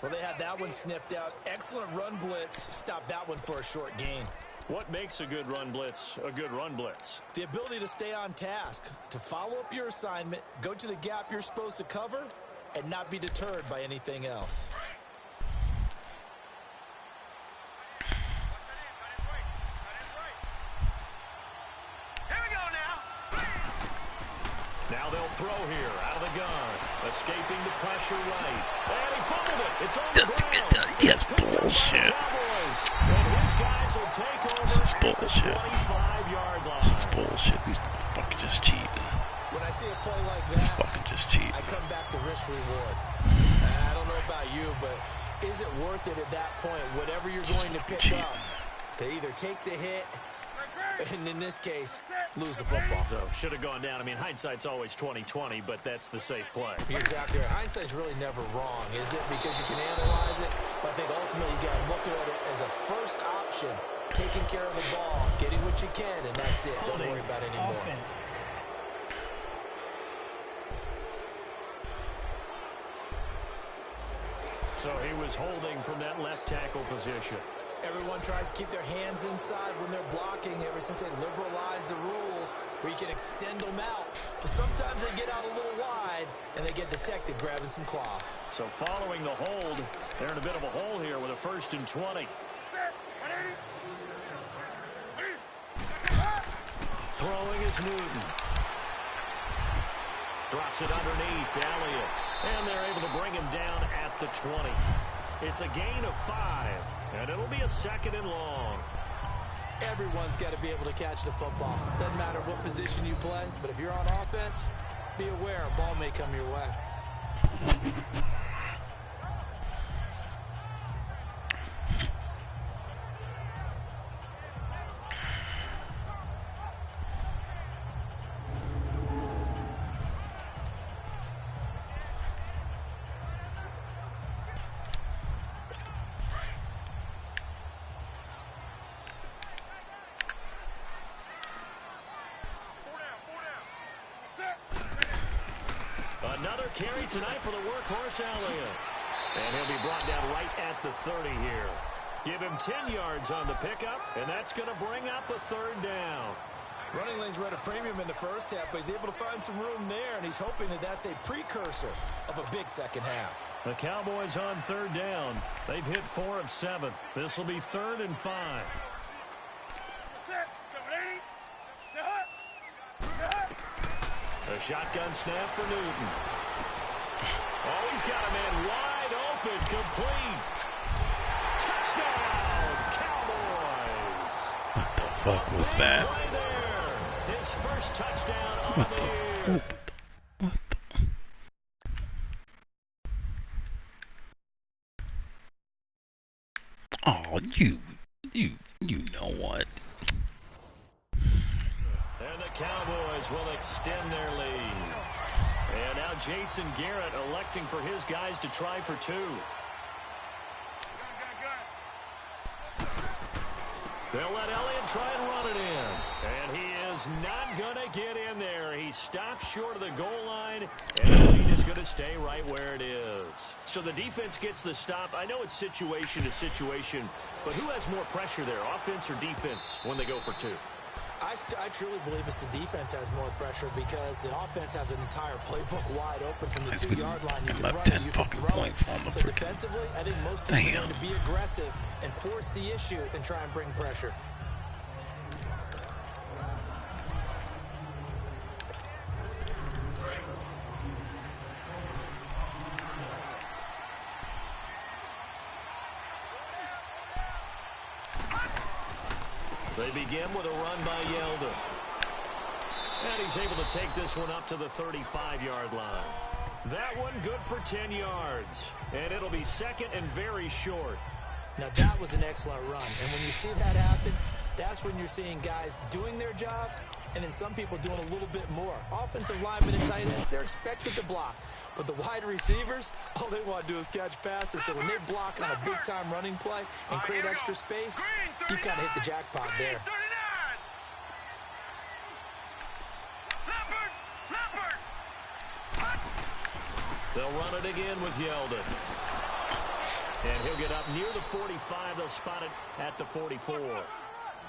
Well, they had that one sniffed out. Excellent run blitz. Stopped that one for a short gain. What makes a good run blitz a good run blitz? The ability to stay on task, to follow up your assignment, go to the gap you're supposed to cover, and not be deterred by anything else. Now they'll throw here out of the gun. Escaping the pressure right. And he fumbled it. It's on the ground. Yes, bullshit. And his guys will take over This is at the bullshit. 25-yard line. This is bullshit. These fucking just cheating. When I see a play like This that, fucking just cheating. I come back to risk reward. I don't know about you, but is it worth it at that point, whatever you're going to pick up, to either take the hit, and in this case, lose the football? So should have gone down. I mean, hindsight's always 20/20, but that's the safe play. You're exactly right. Hindsight's really never wrong, is it? Because you can analyze it, but I think ultimately you got to look at it as a first option, taking care of the ball, getting what you can, and that's it. Don't worry about it anymore. Offense. So he was holding from that left tackle position. Everyone tries to keep their hands inside when they're blocking ever since they liberalized the rules where you can extend them out. But sometimes they get out a little wide and they get detected grabbing some cloth. So following the hold, they're in a bit of a hole here with a 1st and 20. Throwing is Newton. Drops it underneath to Elliott. And they're able to bring him down at the 20. It's a gain of 5. And it'll be a 2nd and long. Everyone's got to be able to catch the football. Doesn't matter what position you play, but if you're on offense, be aware a ball may come your way. Another carry tonight for the workhorse Elliott. And he'll be brought down right at the 30 here. Give him 10 yards on the pickup, and that's going to bring up a 3rd down. Running lanes were at a premium in the first half, but he's able to find some room there, and he's hoping that that's a precursor of a big second half. The Cowboys on 3rd down. They've hit 4 of 7. This will be 3rd and 5. A shotgun snap for Newton. Oh, he's got a man wide open, complete. Touchdown, Cowboys. What the fuck was that? Right there. His first touchdown on the year. What the? Oh, you know what? And the Cowboys will extend their lead. And now Jason Garrett electing for his guys to try for 2. They'll let Elliott try and run it in. And he is not going to get in there. He stops short of the goal line. And the lead is going to stay right where it is. So the defense gets the stop. I know it's situation to situation, but who has more pressure there, offense or defense, when they go for 2? I truly believe it's the defense has more pressure because the offense has an entire playbook wide open from the 2-yard line. You can run it, you can throw it. So defensively, I think most teams are going to be aggressive and force the issue and try and bring pressure. They begin with a run by Yeldon. And he's able to take this one up to the 35-yard line. That one good for 10 yards. And it'll be 2nd and very short. Now that was an excellent run. And when you see that happen, that's when you're seeing guys doing their job and then some people doing a little bit more. Offensive linemen and tight ends, they're expected to block. But the wide receivers, all they want to do is catch passes. So when they block on a big-time running play and create extra space, you've kind of hit the jackpot there. They'll run it again with Yeldon. And he'll get up near the 45. They'll spot it at the 44.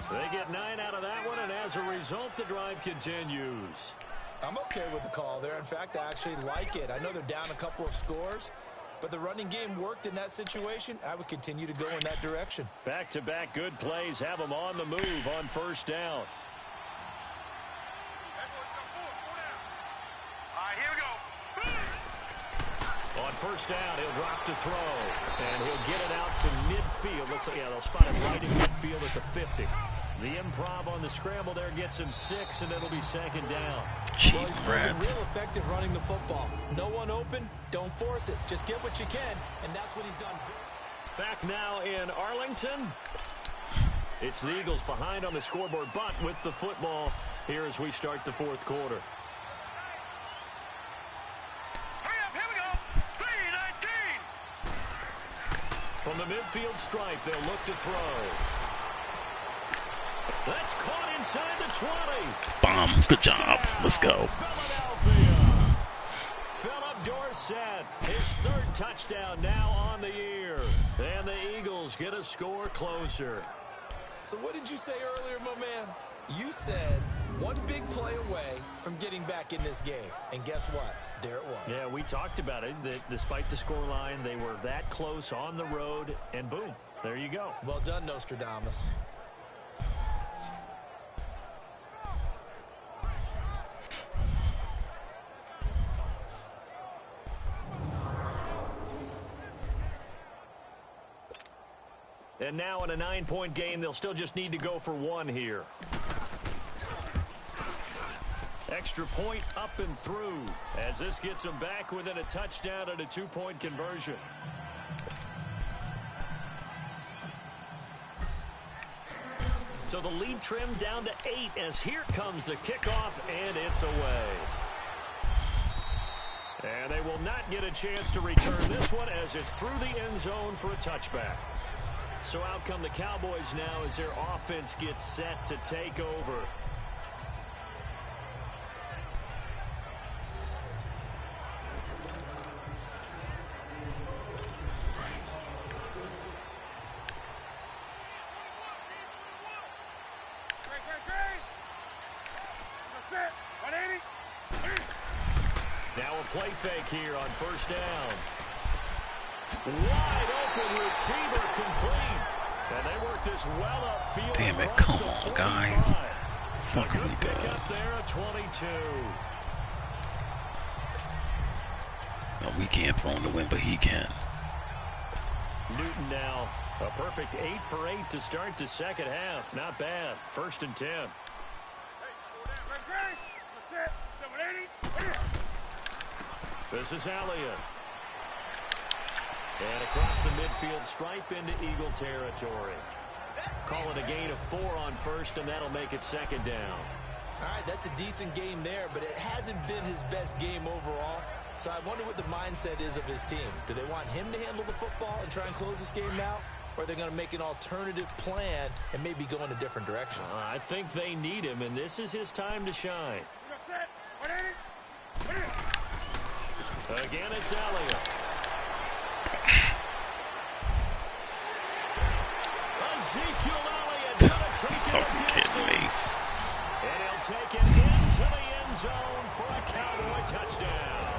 They get 9 out of that one, and as a result, the drive continues. I'm okay with the call there. In fact, I actually like it. I know they're down a couple of scores, but the running game worked in that situation. I would continue to go in that direction. Back-to-back good plays have them on the move on first down. All right, here we go. On first down, he'll drop to throw, and he'll get it out to midfield. They'll spot him right in midfield at the 50. The improv on the scramble there gets him 6, and it'll be second down. Well, he's proven real effective running the football. No one open, don't force it. Just get what you can, and that's what he's done. Back now in Arlington. It's the Eagles behind on the scoreboard, but with the football here as we start the fourth quarter. Hurry up, here we go. 3-19. From the midfield stripe, they'll look to throw. That's caught inside the 20. Bomb. Good job. Let's go. Philadelphia. Philip Dorsett, his third touchdown now on the year. And the Eagles get a score closer. So what did you say earlier, my man? You said one big play away from getting back in this game. And guess what? There it was. Yeah, we talked about it. That despite the scoreline, they were that close on the road. And boom, there you go. Well done, Nostradamus. And now in a 9-point game, they'll still just need to go for one here. Extra point up and through as this gets them back within a touchdown and a 2-point conversion. So the lead trimmed down to 8 as here comes the kickoff, and it's away. And they will not get a chance to return this one as it's through the end zone for a touchback. So out come the Cowboys now as their offense gets set to take over. Now a play fake here on first down. Wide open receiver complete. And they work this well upfield. Damn it, come on, guys. Fuck me, pick up there at 22. No, we can't throw in the wind, but he can. Newton now. A perfect 8 for 8 to start the second half. Not bad. 1st and 10. This is Elliott. And across the midfield stripe into Eagle territory. Call it a gain of 4 on first, and that'll make it second down. All right, that's a decent game there, but it hasn't been his best game overall. So I wonder what the mindset is of his team. Do they want him to handle the football and try and close this game out? Or are they going to make an alternative plan and maybe go in a different direction? I think they need him, and this is his time to shine. Again, it's Elliott. Ezekiel Elliott gonna take it a distance. And he'll take it into the end zone for a Cowboy touchdown.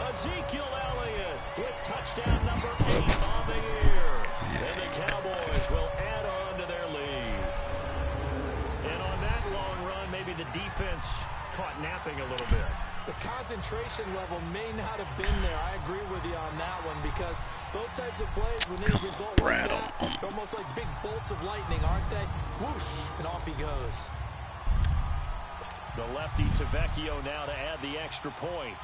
Ezekiel Elliott with touchdown number 8 on the year. And the Cowboys will add on to their lead. And on that long run, maybe the defense caught napping a little bit. The concentration level may not have been there. I agree with you on that one because those types of plays, when they result like that, they're almost like big bolts of lightning, aren't they? Whoosh, and off he goes. The lefty Tavecchio now to add the extra point.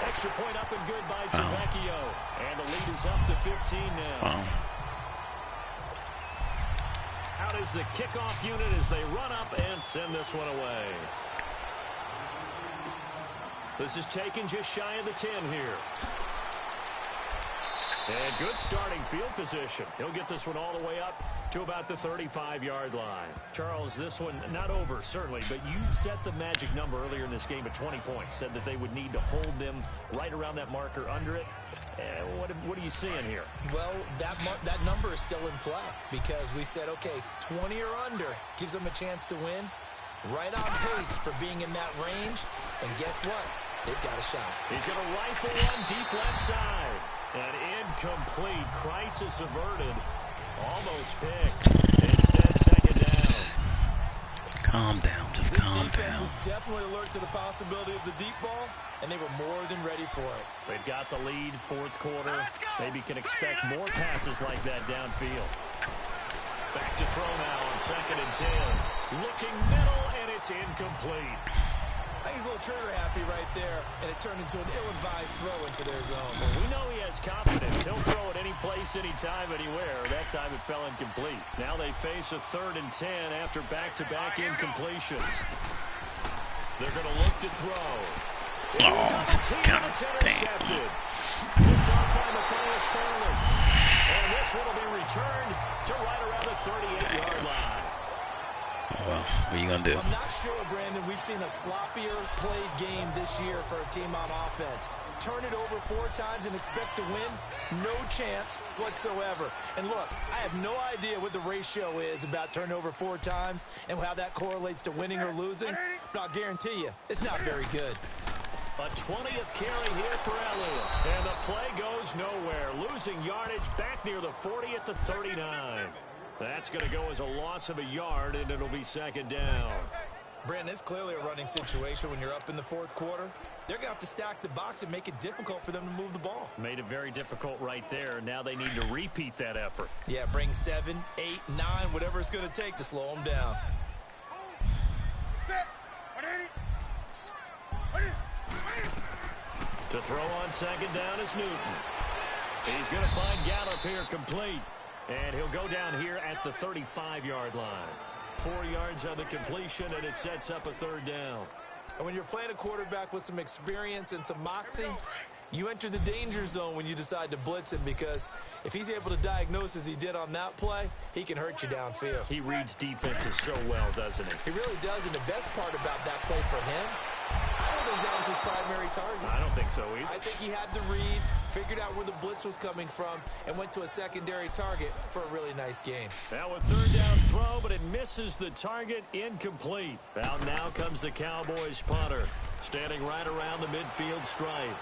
Extra point up and good by Tavecchio. And the lead is up to 15 now. Out is the kickoff unit as they run up and send this one away. This is taken just shy of the 10 here. And good starting field position. He'll get this one all the way up to about the 35-yard line. Charles, this one not over, certainly, but you set the magic number earlier in this game at 20 points. Said that they would need to hold them right around that marker under it. What are you seeing here? Well, that number is still in play because we said, okay, 20 or under gives them a chance to win. Right on pace for being in that range. And guess what? They've got a shot. He's going to rifle one deep left side. And incomplete. Crisis averted. Almost picked. Instead, second down. Calm down. Just calm down. This defense was definitely alert to the possibility of the deep ball, and they were more than ready for it. They've got the lead, fourth quarter. Maybe can expect more passes like that downfield. Back to throw now on 2nd and 10. Looking middle, and it's incomplete. I think he's a little trigger happy right there, and it turned into an ill-advised throw into their zone. Well, we know he has confidence. He'll throw it any place, anytime, anywhere. That time it fell incomplete. Now they face a 3rd and 10 after back-to-back incompletions. They're going to look to throw. Oh, God damn. Picked off by Matthias Sterling. And this one will be returned to right around the 38-yard line. Well, what are you going to do? I'm not sure, Brandon, we've seen a sloppier played game this year for a team on offense. Turn it over 4 times and expect to win? No chance whatsoever. And look, I have no idea what the ratio is about turnover 4 times and how that correlates to winning or losing, but I'll guarantee you, it's not very good. A 20th carry here for Elliott. And the play goes nowhere. Losing yardage back near the 40 at the 39. That's going to go as a loss of a yard, and it'll be 2nd down. Brandon, it's clearly a running situation when you're up in the 4th quarter. They're going to have to stack the box and make it difficult for them to move the ball. Made it very difficult right there. Now they need to repeat that effort. Yeah, bring 7, 8, 9, whatever it's going to take to slow them down. To throw on 2nd down is Newton. He's going to find Gallup here complete. And he'll go down here at the 35-yard line. 4 yards on the completion, and it sets up a 3rd down. And when you're playing a quarterback with some experience and some moxie, you enter the danger zone when you decide to blitz him, because if he's able to diagnose as he did on that play, he can hurt you downfield. He reads defenses so well, doesn't he? He really does, and the best part about that play for him, I don't think that was his primary target. I don't think so either. I think he had the read, figured out where the blitz was coming from, and went to a secondary target for a really nice game. Now a 3rd down throw, but it misses the target, incomplete. Out now comes the Cowboys punter, standing right around the midfield stripe.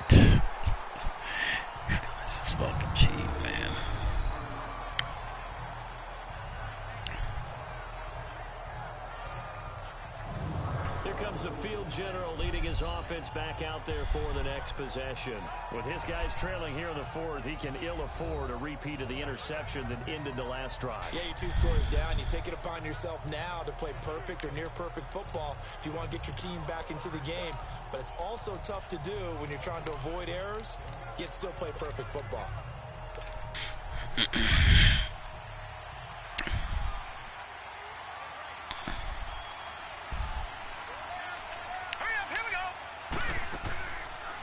These guys just fucking cheap, man. Here comes the field general leading his offense back out there for the next possession. With his guys trailing here in the 4th, he can ill afford a repeat of the interception that ended the last drive. Yeah, you're 2 scores down. You take it upon yourself now to play perfect or near perfect football if you want to get your team back into the game. But it's also tough to do when you're trying to avoid errors, yet still play perfect football.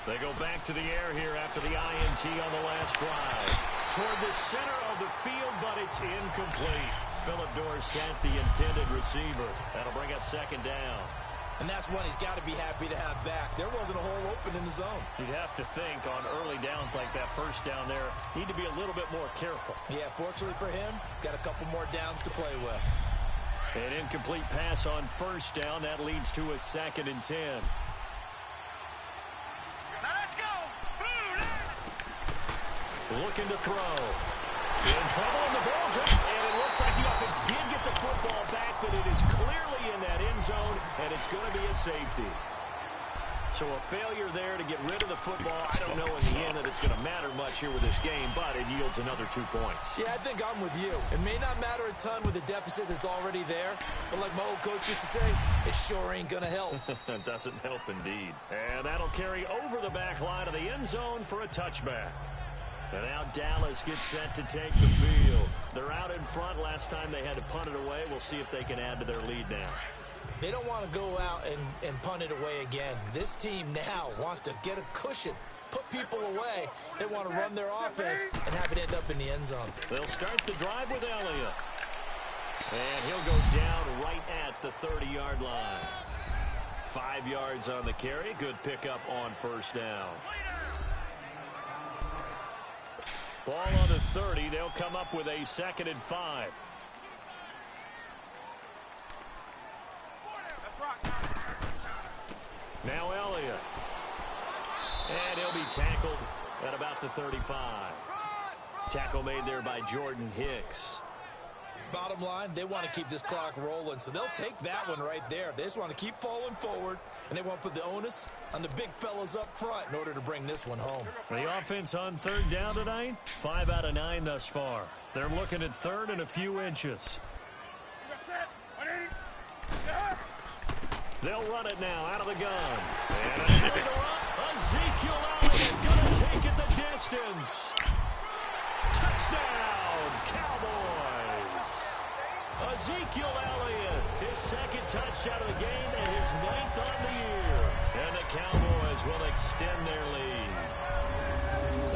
They go back to the air here after the INT on the last drive. Toward the center of the field, but it's incomplete. Philip Dorsett, the intended receiver. That'll bring up 2nd down. And that's one he's got to be happy to have back. There wasn't a hole open in the zone. You'd have to think on early downs like that, 1st down there, need to be a little bit more careful. Yeah, fortunately for him, got a couple more downs to play with. An incomplete pass on 1st down. That leads to a 2nd and 10. Looking to throw. In trouble, and the ball's up. And it looks like the offense did get the football back, but it is clearly in that end zone, and it's going to be a safety. So a failure there to get rid of the football. I don't know in the end that it's going to matter much here with this game, but it yields another 2 points. Yeah, I think I'm with you. It may not matter a ton with the deficit that's already there, but like my old coach used to say, it sure ain't going to help. It doesn't help indeed. And that'll carry over the back line of the end zone for a touchback. And now Dallas gets set to take the field. They're out in front. Last time they had to punt it away. We'll see if they can add to their lead now. They don't want to go out and punt it away again. This team now wants to get a cushion put people away. They want to run their offense and have it end up in the end zone. They'll start the drive with Elliott. And he'll go down right at the 30-yard line. 5 yards on the carry. Good pickup on first down. Ball on the 30. They'll come up with a 2nd and 5. Now Elliott. And he'll be tackled at about the 35. Tackle made there by Jordan Hicks. Bottom line, they want to keep this clock rolling, so they'll take that one right there. They just want to keep falling forward, and they want to put the onus on the big fellas up front in order to bring this one home. The offense on 3rd down tonight, 5 out of 9 thus far. They're looking at 3rd and a few inches. They'll run it now out of the gun. And Ezekiel Elliott going to take it the distance. Touchdown, Cowboys. Ezekiel Elliott, his 2nd touchdown of the game and his 9th on the year. And the Cowboys will extend their lead.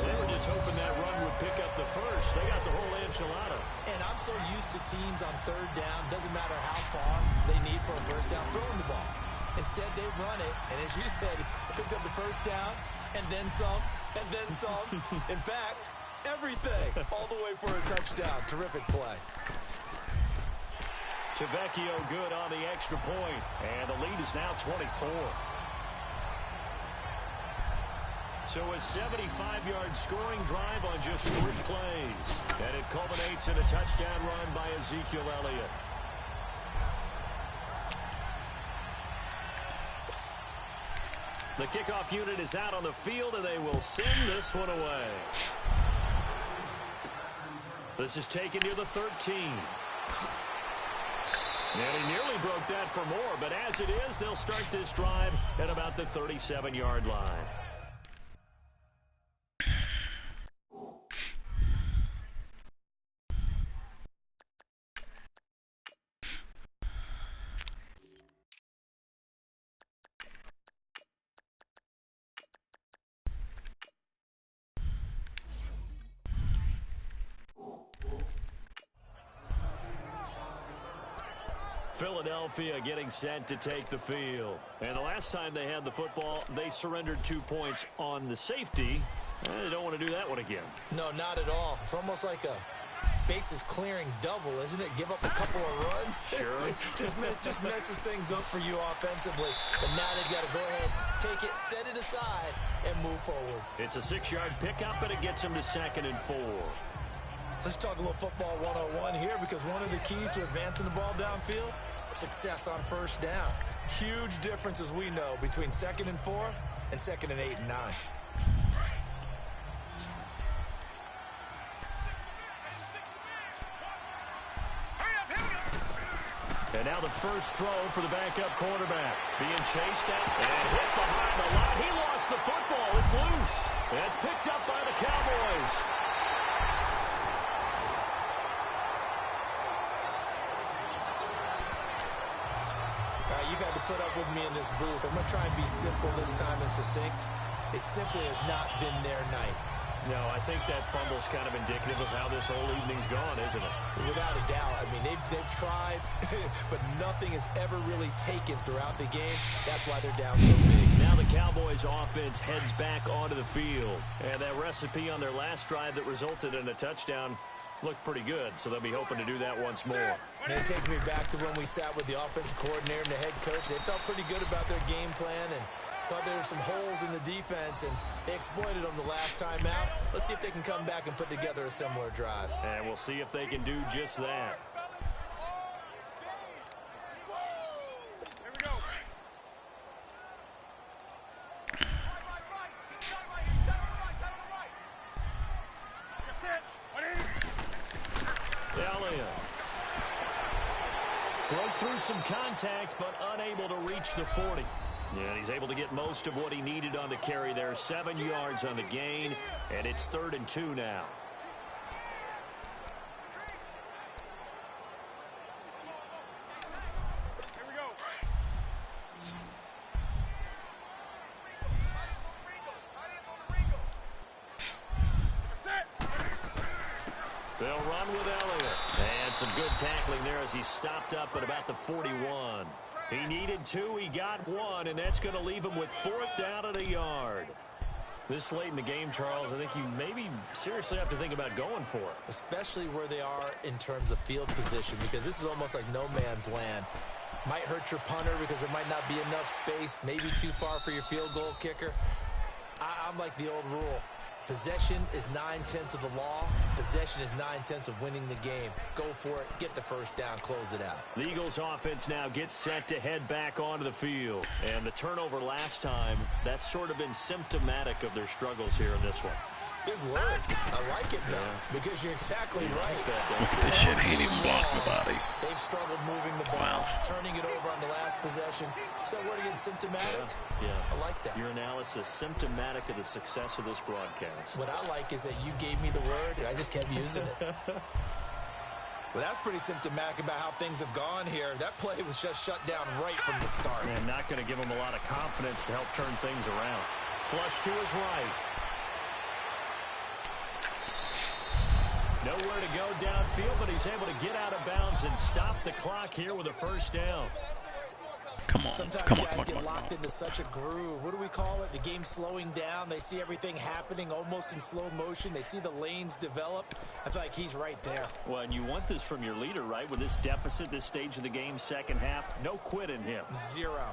They were just hoping that run would pick up the first. They got the whole enchilada. And I'm so used to teams on 3rd down, doesn't matter how far they need for a first down, throwing the ball. Instead, they run it, and as you said, picked up the first down, and then some, and then some. In fact, everything, all the way for a touchdown. Terrific play. Tavecchio good on the extra point, and the lead is now 24. So a 75-yard scoring drive on just 3 plays, and it culminates in a touchdown run by Ezekiel Elliott. The kickoff unit is out on the field, and they will send this one away. This is taken near the 13. And he nearly broke that for more, but as it is, they'll start this drive at about the 37-yard line. Philadelphia getting set to take the field. And the last time they had the football, they surrendered 2 points on the safety. They don't want to do that one again. No, not at all. It's almost like a bases clearing double, isn't it? Give up a couple of runs. Sure. just messes things up for you offensively. But now they've got to go ahead, take it, set it aside, and move forward. It's a 6-yard pickup, and it gets them to 2nd and 4. Let's talk a little football 101 here, because one of the keys to advancing the ball downfield, success on first down. Huge difference, as we know, between 2nd and 4 and 2nd and 8 and 9. And now the first throw for the backup quarterback. Being chased out and hit behind the line. He lost the football. It's loose. It's picked up by the Cowboys. You've had to put up with me in this booth. I'm going to try and be simple this time and succinct. It simply has not been their night. No, I think that fumble's kind of indicative of how this whole evening's gone, isn't it? Without a doubt. I mean, they've tried, but nothing has ever really taken throughout the game. That's why they're down so big. Now the Cowboys offense heads back onto the field. And that recipe on their last drive that resulted in a touchdown looked pretty good, so they'll be hoping to do that once more. And it takes me back to when we sat with the offensive coordinator and the head coach. They felt pretty good about their game plan and thought there were some holes in the defense, and they exploited them the last time out. Let's see if they can come back and put together a similar drive. And we'll see if they can do just that. Broke through some contact, but unable to reach the 40. And he's able to get most of what he needed on the carry there. 7 yards on the gain, and it's 3rd and 2 now. They'll run with Elliott. And some good tackling there as he stopped up at about the 41. He needed 2, he got 1, and that's going to leave him with 4th down and a yard. This late in the game, Charles, I think you maybe seriously have to think about going for it. Especially where they are in terms of field position, because this is almost like no man's land. Might hurt your punter because there might not be enough space, maybe too far for your field goal kicker. I'm like the old rule. Possession is 9/10 of the law. Possession is 9/10 of winning the game. Go for it. Get the first down. Close it out. The Eagles offense now gets set to head back onto the field. And the turnover last time, that's sort of been symptomatic of their struggles here in this one. Big word. I like it, though, because you're exactly right. Look at this shit. He ain't even blocking the body. They've struggled moving the ball, turning it over on the last possession. So what again, symptomatic? Yeah. I like that. Your analysis, symptomatic of the success of this broadcast. What I like is that you gave me the word, and I just kept using it. Well, that's pretty symptomatic about how things have gone here. That play was just shut down right from the start. And not going to give him a lot of confidence to help turn things around. Flush to his right. Nowhere to go downfield, but he's able to get out of bounds and stop the clock here with a first down. Come on. Sometimes Come on. guys Come get on. locked into such a groove. What do we call it? The game's slowing down. They see everything happening almost in slow motion. They see the lanes develop. I feel like he's right there. Well, and you want this from your leader, right? With this deficit, this stage of the game, second half, no quit in him. 0.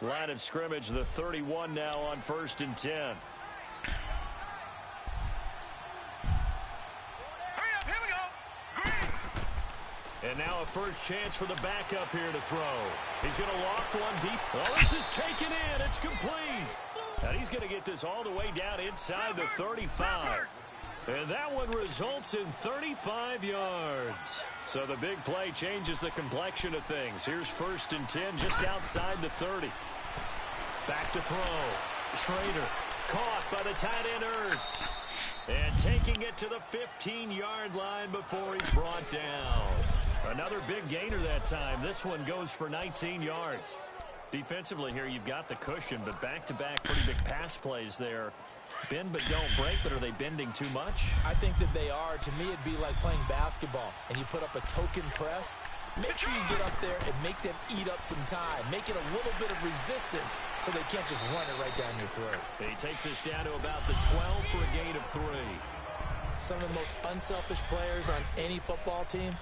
Line of scrimmage, the 31 now on 1st and 10. Hurry up, here we go. Green. And now a first chance for the backup here to throw. He's going to loft one deep. Oh, this is taken in. It's complete. And he's going to get this all the way down inside the 35. And that one results in 35 yards. So the big play changes the complexion of things. Here's 1st and 10 just outside the 30. Back to throw. Schrader caught by the tight end Ertz. And taking it to the 15-yard line before he's brought down. Another big gainer that time. This one goes for 19 yards. Defensively here, you've got the cushion, but back-to-back pretty big pass plays there. Bend but don't break, but are they bending too much? I think that they are. To me, it'd be like playing basketball, and you put up a token press. Make sure you get up there and make them eat up some time. Make it a little bit of resistance so they can't just run it right down your throat. He takes us down to about the 12 for a gain of 3. Some of the most unselfish players on any football team,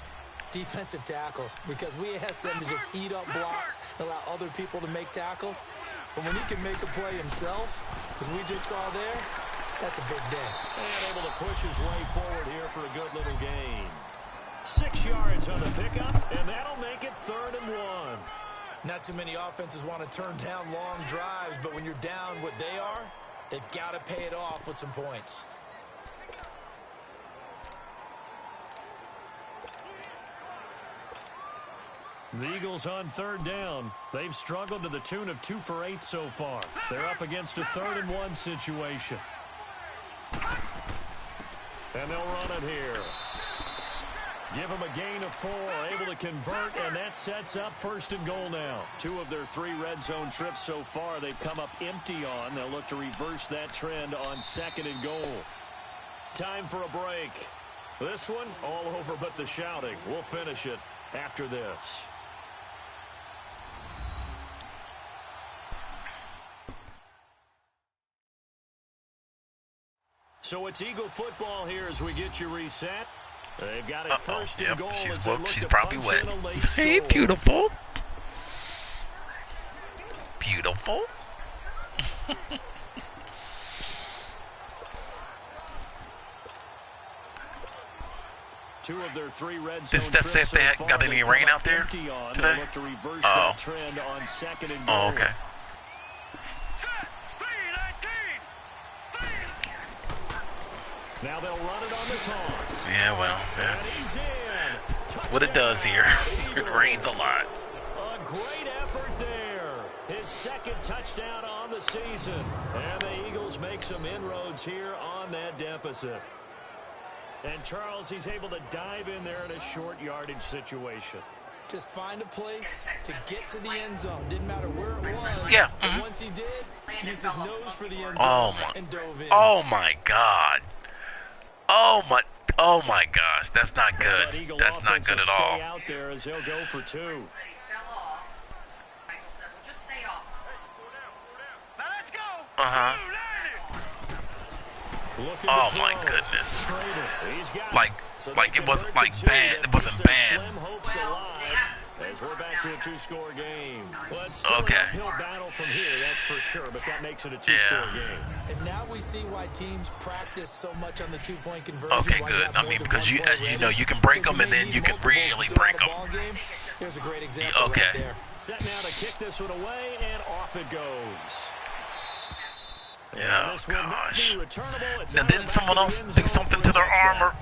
defensive tackles, because we ask them to just eat up blocks and allow other people to make tackles. But when he can make a play himself, as we just saw there, that's a big day. And able to push his way forward here for a good little gain. 6 yards on the pickup, and that'll make it 3rd and 1. Not too many offenses want to turn down long drives, but when you're down what they are, they've got to pay it off with some points. The Eagles on 3rd down. They've struggled to the tune of 2 for 8 so far. They're up against a 3rd and 1 situation. And they'll run it here. Give them a gain of 4, able to convert, and that sets up 1st and goal now. 2 of their 3 red zone trips so far they've come up empty on. They'll look to reverse that trend on 2nd and goal. Time for a break. This one, all over but the shouting. We'll finish it after this. So it's Eagle football here as we get you reset. They've got it 1st and goal as they look She's to probably punch wet. in a late Hey, score. beautiful. Beautiful. Two of their 3 red Did zone Steph say if trips they so had far, got they've any come rain up out there empty on. today? They look to reverse Oh. that trend on 2nd and goal. Oh, okay. Set. 3-19. Now they'll run it on the toss. Yeah, well, And that's he's in. what it does here. It Eagles. rains a lot. A great effort there. His 2nd touchdown on the season. And the Eagles make some inroads here on that deficit. And Charles, he's able to dive in there in a short yardage situation. Just find a place to get to the end zone. Didn't matter where it was. Yeah. But once he did, he used his nose for the end zone and dove in. Oh my God. Oh my gosh. That's not good. That's not good at all. Out there as he'll go for 2. Now let's go. Uh-huh. Oh my goodness. Like it wasn't like bad. It wasn't bad. As we're back to a 2-score game. Well, it's Okay. an uphill battle from here, that's for sure, but that makes it a 2-score game. And now we see why teams practice so much on the 2-point conversion. Okay, good. I mean, because you know you can break them and then you can really break them. Here's a great example Okay. right there. Set now to kick this one away, and off it goes. Yeah, This will not be gosh. returnable. It's Now out the didn't back someone of the else end do zone something for to a their touchdown. armor?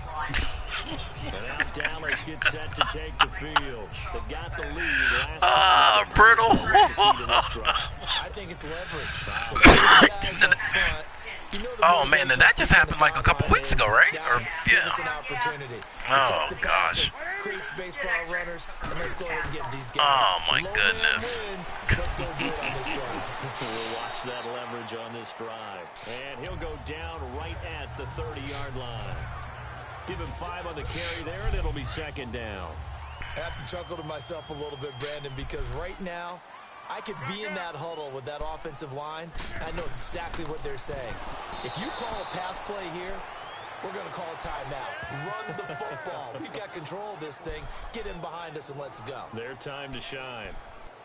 And now Dallas gets set to take the field. They got the lead last time. Brittle. I think it's leverage. The guys up front, you know the Oh more man, guys and that on just the happened like a couple sideline weeks is, ago, right? guys, Or give us an yeah. opportunity. Oh Protect the gosh. passer, create space for our runners, and let's go ahead and get these guys. Oh my Low man goodness. wins. Let's go do it on this drive. We'll watch that leverage on this drive. And he'll go down right at the 30-yard line. Give him 5 on the carry there, and it'll be 2nd down. I have to chuckle to myself a little bit, Brandon, because right now, I could be in that huddle with that offensive line, and I know exactly what they're saying. If you call a pass play here, we're going to call a timeout. Run the football. We've got control of this thing. Get in behind us and let's go. Their time to shine.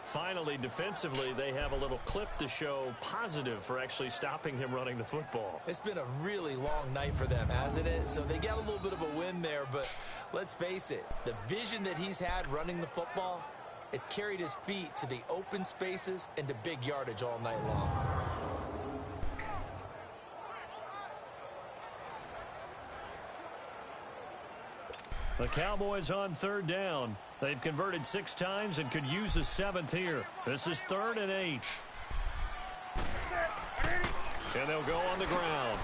Finally, defensively, they have a little clip to show positive for actually stopping him running the football. It's been a really long night for them, hasn't it? So they got a little bit of a win there, but let's face it, the vision that he's had running the football has carried his feet to the open spaces and to big yardage all night long. The Cowboys on 3rd down. They've converted 6 times and could use a 7th here. This is 3rd and 8. And they'll go on the ground.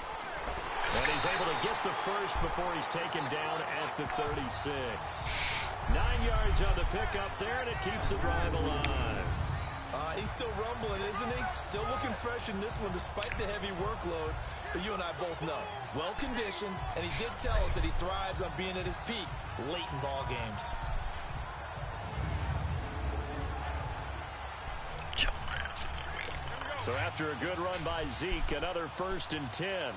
And he's able to get the first before he's taken down at the 36. 9 yards on the pickup there, and it keeps the drive alive. He's still rumbling, isn't he? Still looking fresh in this one despite the heavy workload. But you and I both know, well-conditioned, and he did tell us that he thrives on being at his peak late in ball games. So after a good run by Zeke, another 1st and 10.